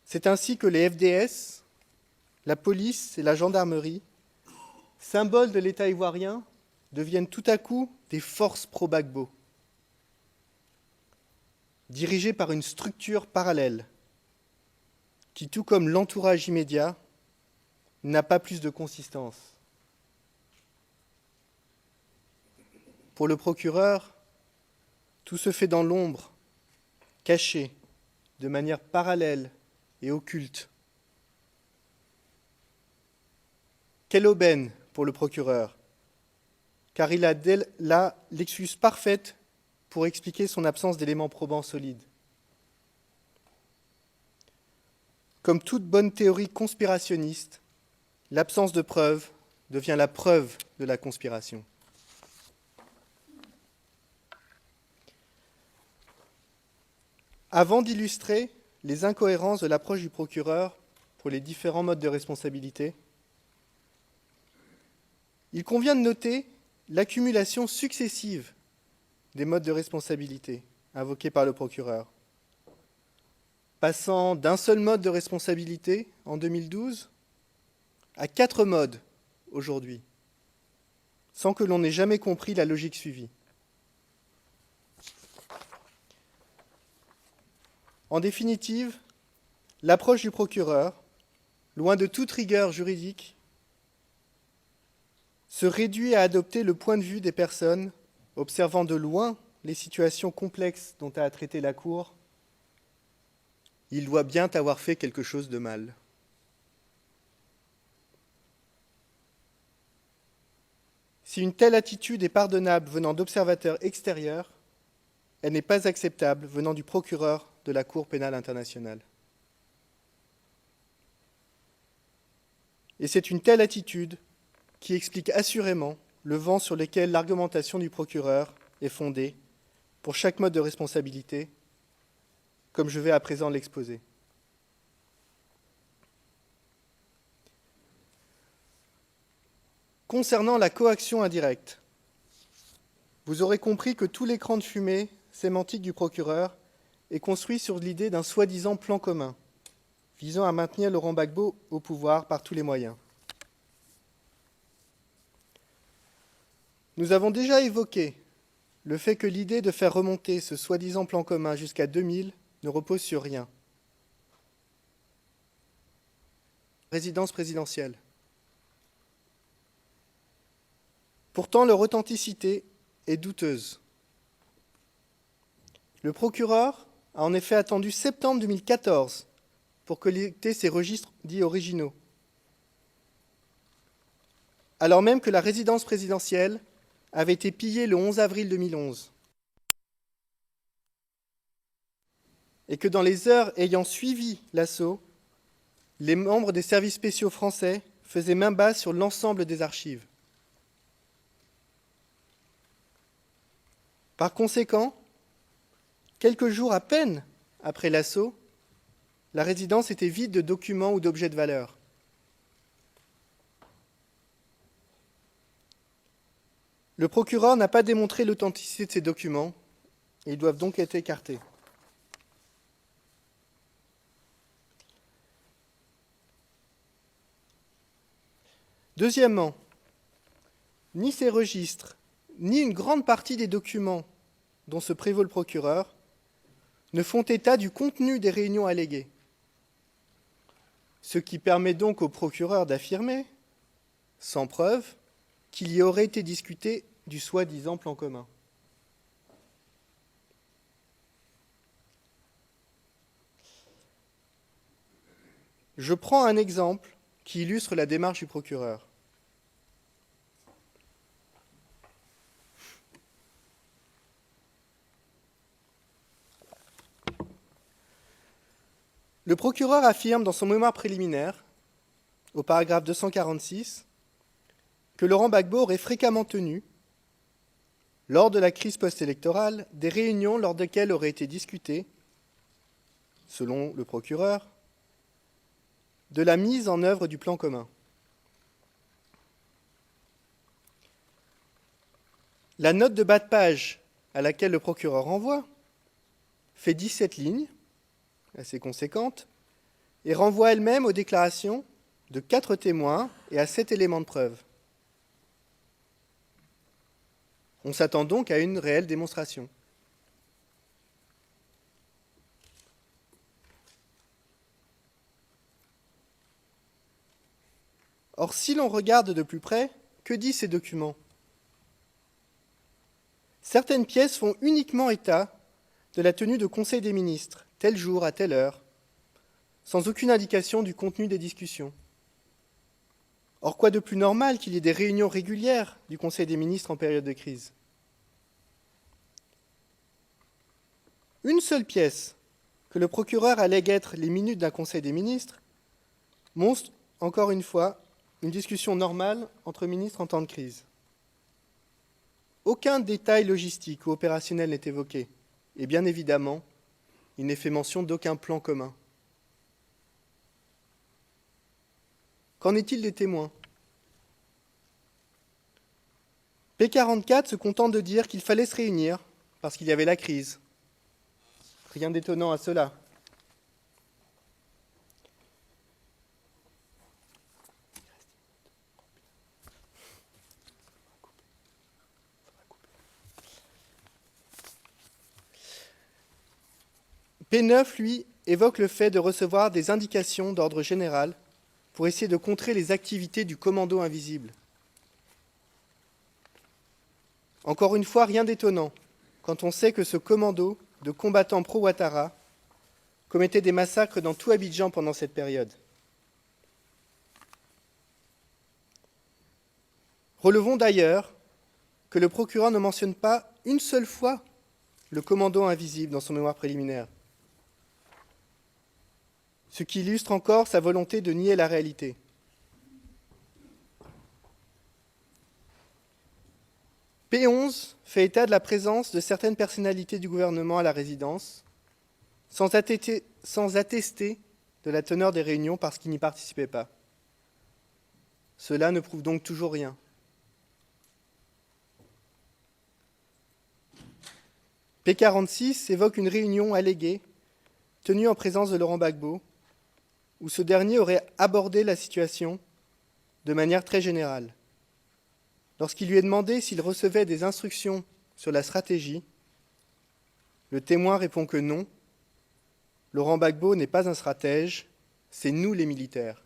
C'est ainsi que les FDS, la police et la gendarmerie, symboles de l'État ivoirien, deviennent tout à coup des forces pro-Gbagbo, dirigées par une structure parallèle, qui, tout comme l'entourage immédiat, n'a pas plus de consistance. Pour le procureur, tout se fait dans l'ombre, caché, de manière parallèle et occulte. Quelle aubaine pour le procureur, car il a là l'excuse parfaite pour expliquer son absence d'éléments probants solides. Comme toute bonne théorie conspirationniste, l'absence de preuves devient la preuve de la conspiration. Avant d'illustrer les incohérences de l'approche du procureur pour les différents modes de responsabilité, il convient de noter l'accumulation successive des modes de responsabilité invoqués par le procureur, passant d'un seul mode de responsabilité en 2012 à 4 modes aujourd'hui, sans que l'on n'ait jamais compris la logique suivie. En définitive, l'approche du procureur, loin de toute rigueur juridique, se réduit à adopter le point de vue des personnes observant de loin les situations complexes dont a à traiter la Cour. Il doit bien avoir fait quelque chose de mal. Si une telle attitude est pardonnable venant d'observateurs extérieurs, elle n'est pas acceptable venant du procureur de la Cour pénale internationale. Et c'est une telle attitude qui explique assurément le vent sur lequel l'argumentation du procureur est fondée pour chaque mode de responsabilité, comme je vais à présent l'exposer. Concernant la coaction indirecte, vous aurez compris que tout l'écran de fumée sémantique du procureur est construit sur l'idée d'un soi-disant plan commun, visant à maintenir Laurent Gbagbo au pouvoir par tous les moyens. Nous avons déjà évoqué le fait que l'idée de faire remonter ce soi-disant plan commun jusqu'à 2000 ne repose sur rien. Résidence présidentielle. Pourtant, leur authenticité est douteuse. Le procureur a en effet attendu septembre 2014 pour collecter ces registres dits originaux, alors même que la résidence présidentielle avait été pillée le 11 avril 2011 et que dans les heures ayant suivi l'assaut, les membres des services spéciaux français faisaient main basse sur l'ensemble des archives. Par conséquent, quelques jours à peine après l'assaut, la résidence était vide de documents ou d'objets de valeur. Le procureur n'a pas démontré l'authenticité de ces documents et ils doivent donc être écartés. Deuxièmement, ni ces registres, ni une grande partie des documents dont se prévaut le procureur ne font état du contenu des réunions alléguées. Ce qui permet donc au procureur d'affirmer, sans preuve, qu'il y aurait été discuté du soi-disant plan commun. Je prends un exemple qui illustre la démarche du procureur. Le procureur affirme dans son mémoire préliminaire, au paragraphe 246, que Laurent Gbagbo aurait fréquemment tenu, lors de la crise post-électorale, des réunions lors desquelles aurait été discuté, selon le procureur, de la mise en œuvre du plan commun. La note de bas de page à laquelle le procureur renvoie fait 17 lignes, assez conséquente, et renvoie elle-même aux déclarations de 4 témoins et à 7 éléments de preuve. On s'attend donc à une réelle démonstration. Or, si l'on regarde de plus près, que disent ces documents ? Certaines pièces font uniquement état de la tenue de conseil des ministres, tel jour, à telle heure, sans aucune indication du contenu des discussions. Or, quoi de plus normal qu'il y ait des réunions régulières du Conseil des ministres en période de crise ? Une seule pièce, que le procureur allègue être les minutes d'un Conseil des ministres, montre, encore une fois, une discussion normale entre ministres en temps de crise. Aucun détail logistique ou opérationnel n'est évoqué, et bien évidemment, il n'est fait mention d'aucun plan commun. Qu'en est-il des témoins ? P44 se contente de dire qu'il fallait se réunir parce qu'il y avait la crise. Rien d'étonnant à cela. P9, lui, évoque le fait de recevoir des indications d'ordre général pour essayer de contrer les activités du commando invisible. Encore une fois, rien d'étonnant, quand on sait que ce commando de combattants pro-Ouattara commettait des massacres dans tout Abidjan pendant cette période. Relevons d'ailleurs que le procureur ne mentionne pas une seule fois le commando invisible dans son mémoire préliminaire, ce qui illustre encore sa volonté de nier la réalité. P11 fait état de la présence de certaines personnalités du gouvernement à la résidence, sans attester de la teneur des réunions parce qu'ils n'y participaient pas. Cela ne prouve donc toujours rien. P46 évoque une réunion alléguée tenue en présence de Laurent Gbagbo, où ce dernier aurait abordé la situation de manière très générale. Lorsqu'il lui est demandé s'il recevait des instructions sur la stratégie, le témoin répond que non. Laurent Gbagbo n'est pas un stratège, c'est nous les militaires.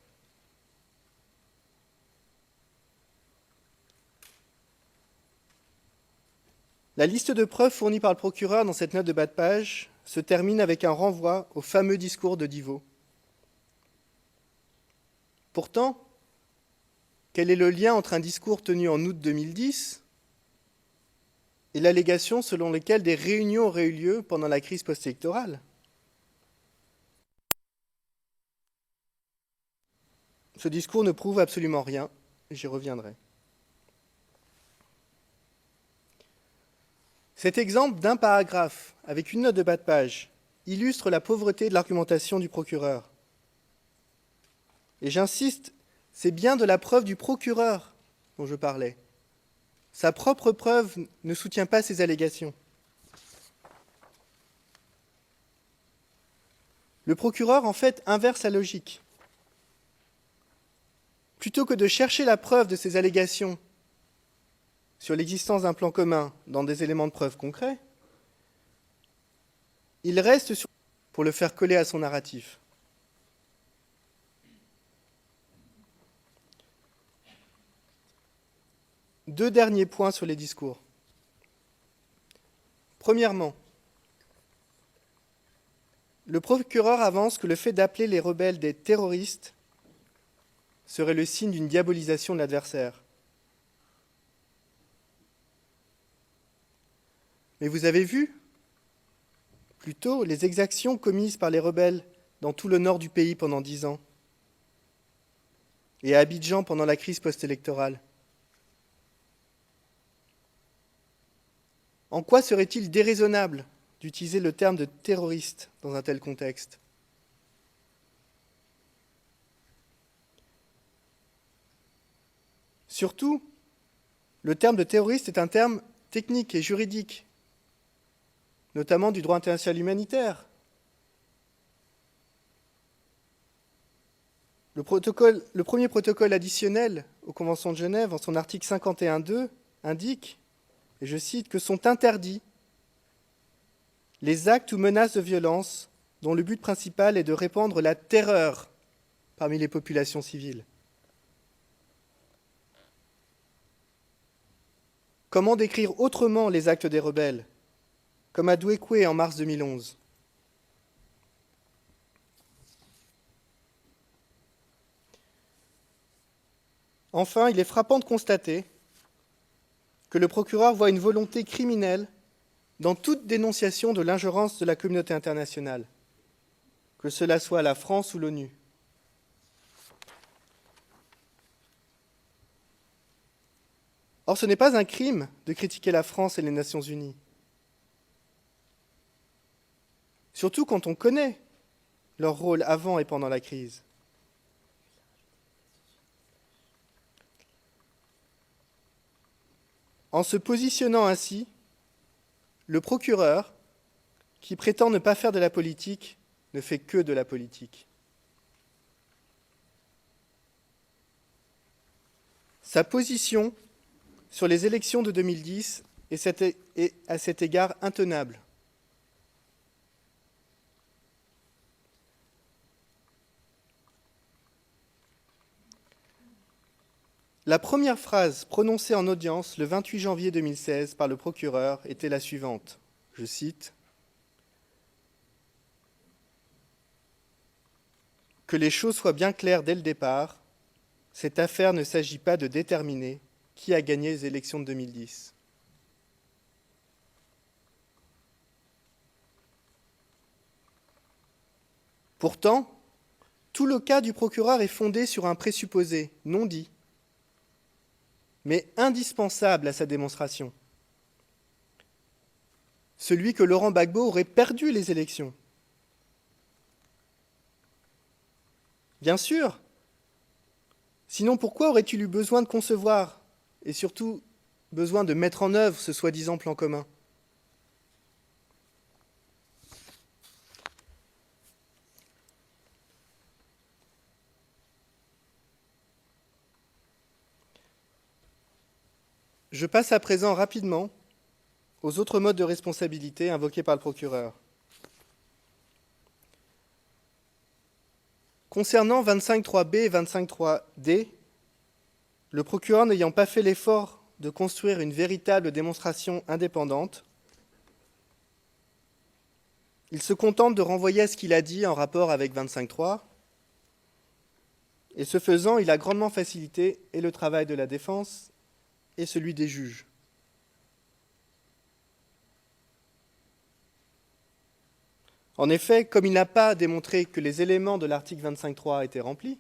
La liste de preuves fournie par le procureur dans cette note de bas de page se termine avec un renvoi au fameux discours de Divot. Pourtant, quel est le lien entre un discours tenu en août 2010 et l'allégation selon laquelle des réunions auraient eu lieu pendant la crise post-électorale ? Ce discours ne prouve absolument rien, et j'y reviendrai. Cet exemple d'un paragraphe avec une note de bas de page illustre la pauvreté de l'argumentation du procureur. Et j'insiste, c'est bien de la preuve du procureur dont je parlais. Sa propre preuve ne soutient pas ces allégations. Le procureur, en fait, inverse la logique. Plutôt que de chercher la preuve de ces allégations sur l'existence d'un plan commun dans des éléments de preuve concrets, il reste sur pour le faire coller à son narratif. Deux derniers points sur les discours. Premièrement, le procureur avance que le fait d'appeler les rebelles des terroristes serait le signe d'une diabolisation de l'adversaire. Mais vous avez vu, plutôt, les exactions commises par les rebelles dans tout le nord du pays pendant 10 ans et à Abidjan pendant la crise post-électorale. En quoi serait-il déraisonnable d'utiliser le terme de terroriste dans un tel contexte ? Surtout, le terme de terroriste est un terme technique et juridique, notamment du droit international humanitaire. Le premier protocole additionnel aux Conventions de Genève, en son article 51.2, indique, et je cite, que sont interdits les actes ou menaces de violence dont le but principal est de répandre la terreur parmi les populations civiles. Comment décrire autrement les actes des rebelles, comme à Douékoué en mars 2011 ? Enfin, il est frappant de constater que le procureur voit une volonté criminelle dans toute dénonciation de l'ingérence de la communauté internationale, que cela soit la France ou l'ONU. Or, ce n'est pas un crime de critiquer la France et les Nations Unies. Surtout quand on connaît leur rôle avant et pendant la crise. En se positionnant ainsi, le procureur, qui prétend ne pas faire de la politique, ne fait que de la politique. Sa position sur les élections de 2010 est à cet égard intenable. La première phrase prononcée en audience le 28 janvier 2016 par le procureur était la suivante, je cite, « Que les choses soient bien claires dès le départ, cette affaire ne s'agit pas de déterminer qui a gagné les élections de 2010. » Pourtant, tout le cas du procureur est fondé sur un présupposé non dit, mais indispensable à sa démonstration. Celui que Laurent Gbagbo aurait perdu les élections. Bien sûr, sinon pourquoi aurait-il eu besoin de concevoir, et surtout besoin de mettre en œuvre ce soi-disant plan commun ? Je passe à présent rapidement aux autres modes de responsabilité invoqués par le procureur. Concernant 25.3b et 25.3d, le procureur n'ayant pas fait l'effort de construire une véritable démonstration indépendante, il se contente de renvoyer à ce qu'il a dit en rapport avec 25.3, et ce faisant, il a grandement facilité et le travail de la défense et celui des juges. En effet, comme il n'a pas démontré que les éléments de l'article 25.3 étaient remplis,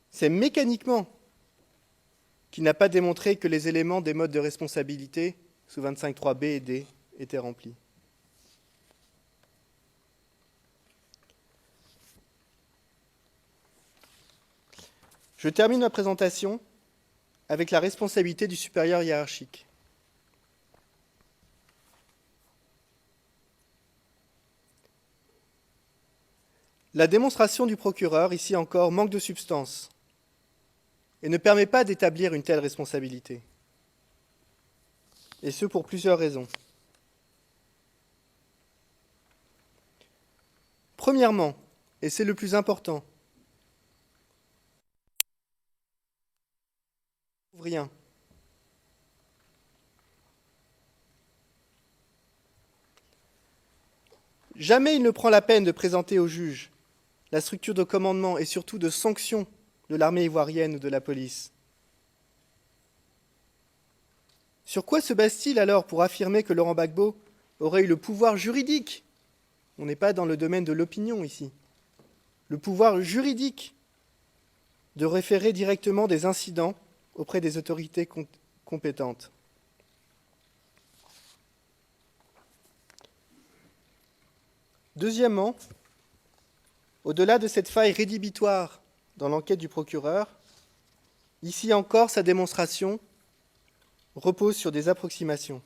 c'est mécaniquement qu'il n'a pas démontré que les éléments des modes de responsabilité sous 25.3b et d étaient remplis. Je termine ma présentation avec la responsabilité du supérieur hiérarchique. La démonstration du procureur, ici encore, manque de substance et ne permet pas d'établir une telle responsabilité. Et ce pour plusieurs raisons. Premièrement, et c'est le plus important, rien. Jamais il ne prend la peine de présenter au juge la structure de commandement et surtout de sanction de l'armée ivoirienne ou de la police. Sur quoi se base-t-il alors pour affirmer que Laurent Gbagbo aurait eu le pouvoir juridique, on n'est pas dans le domaine de l'opinion ici, le pouvoir juridique de référer directement des incidents auprès des autorités compétentes? Deuxièmement, au-delà de cette faille rédhibitoire dans l'enquête du procureur, ici encore, sa démonstration repose sur des approximations.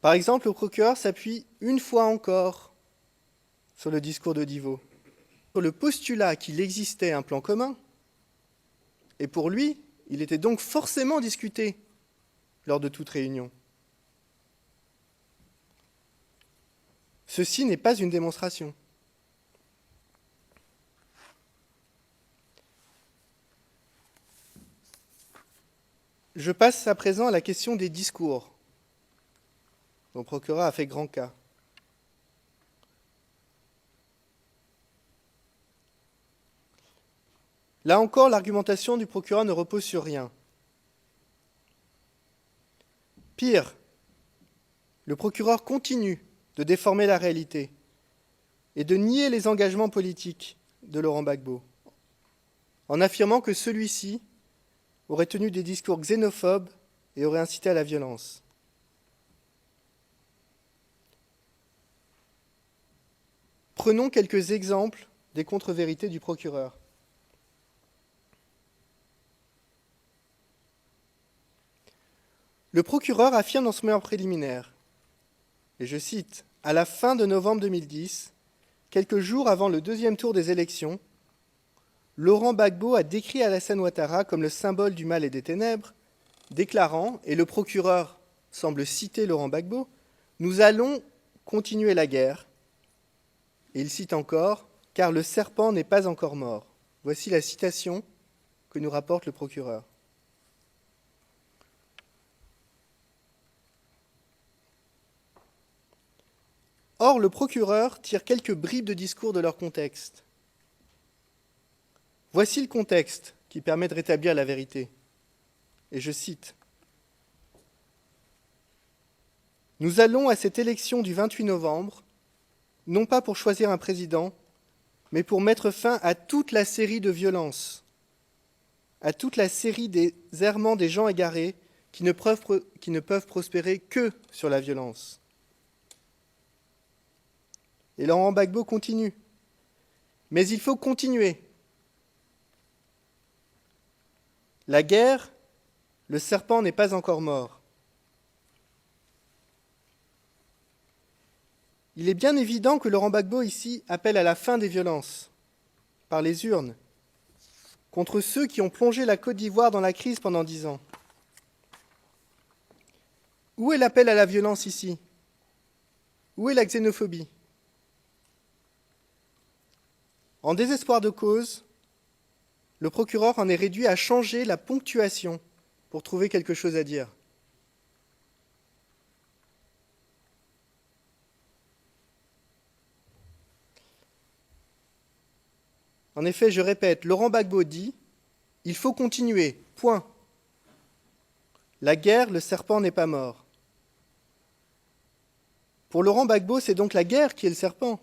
Par exemple, le procureur s'appuie une fois encore sur le discours de Divo, sur le postulat qu'il existait un plan commun, et pour lui, il était donc forcément discuté lors de toute réunion. Ceci n'est pas une démonstration. Je passe à présent à la question des discours, dont le procureur a fait grand cas. Là encore, l'argumentation du procureur ne repose sur rien. Pire, le procureur continue de déformer la réalité et de nier les engagements politiques de Laurent Gbagbo, en affirmant que celui-ci aurait tenu des discours xénophobes et aurait incité à la violence. Prenons quelques exemples des contre-vérités du procureur. Le procureur affirme dans son mémoire préliminaire, et je cite, « À la fin de novembre 2010, quelques jours avant le deuxième tour des élections, Laurent Gbagbo a décrit Alassane Ouattara comme le symbole du mal et des ténèbres, déclarant, et le procureur semble citer Laurent Gbagbo, « Nous allons continuer la guerre. » Et il cite encore, « Car le serpent n'est pas encore mort. » Voici la citation que nous rapporte le procureur. Or, le procureur tire quelques bribes de discours de leur contexte. Voici le contexte qui permet de rétablir la vérité. Et je cite, « Nous allons à cette élection du 28 novembre, non pas pour choisir un président, mais pour mettre fin à toute la série de violences, à toute la série des errements des gens égarés qui ne peuvent prospérer que sur la violence. » Et Laurent Gbagbo continue. « Mais il faut continuer. La guerre, le serpent n'est pas encore mort. » Il est bien évident que Laurent Gbagbo, ici, appelle à la fin des violences, par les urnes, contre ceux qui ont plongé la Côte d'Ivoire dans la crise pendant 10 ans. Où est l'appel à la violence ici? Où est la xénophobie? En désespoir de cause, le procureur en est réduit à changer la ponctuation pour trouver quelque chose à dire. En effet, je répète, Laurent Gbagbo dit « Il faut continuer, point. La guerre, le serpent n'est pas mort. » Pour Laurent Gbagbo, c'est donc la guerre qui est le serpent.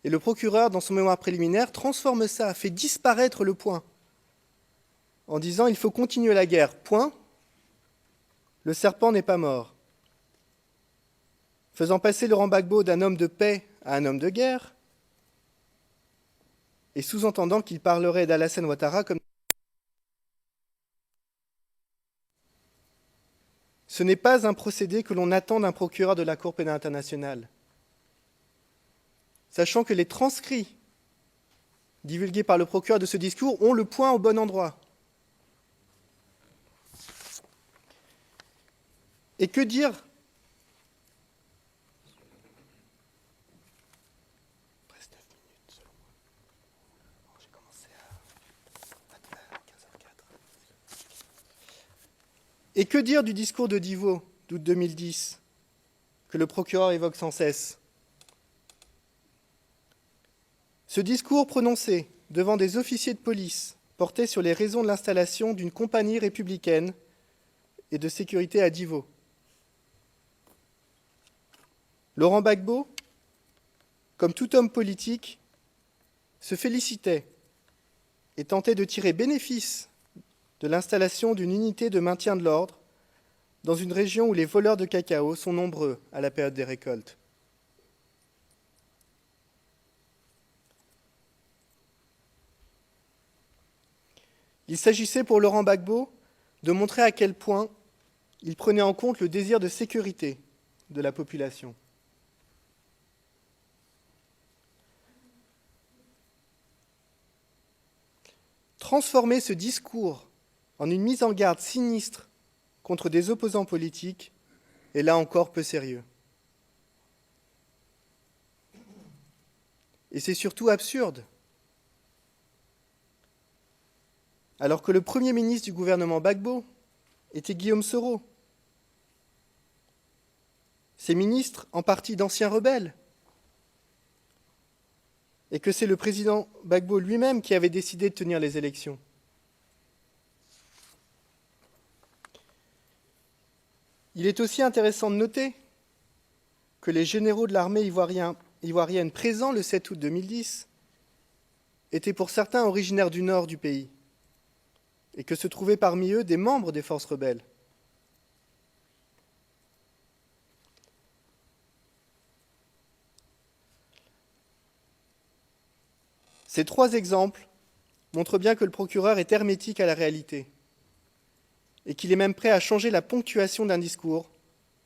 Et le procureur, dans son mémoire préliminaire, transforme ça, fait disparaître le point, en disant « Il faut continuer la guerre, point. Le serpent n'est pas mort. » faisant passer Laurent Gbagbo d'un homme de paix à un homme de guerre, et sous-entendant qu'il parlerait d'Alassane Ouattara comme... Ce n'est pas un procédé que l'on attend d'un procureur de la Cour pénale internationale. Sachant que les transcrits divulgués par le procureur de ce discours ont le point au bon endroit. Et que dire ? Et que dire du discours de Divot d'août 2010, que le procureur évoque sans cesse ? Ce discours prononcé devant des officiers de police portait sur les raisons de l'installation d'une compagnie républicaine et de sécurité à Divot. Laurent Gbagbo, comme tout homme politique, se félicitait et tentait de tirer bénéfice de l'installation d'une unité de maintien de l'ordre dans une région où les voleurs de cacao sont nombreux à la période des récoltes. Il s'agissait pour Laurent Gbagbo de montrer à quel point il prenait en compte le désir de sécurité de la population. Transformer ce discours en une mise en garde sinistre contre des opposants politiques est là encore peu sérieux. Et c'est surtout absurde. Alors que le Premier ministre du gouvernement Gbagbo était Guillaume Soro. Ces ministres, en partie d'anciens rebelles. Et que c'est le président Gbagbo lui-même qui avait décidé de tenir les élections. Il est aussi intéressant de noter que les généraux de l'armée ivoirienne présents le 7 août 2010 étaient pour certains originaires du nord du pays et que se trouvaient parmi eux des membres des forces rebelles. Ces trois exemples montrent bien que le procureur est hermétique à la réalité et qu'il est même prêt à changer la ponctuation d'un discours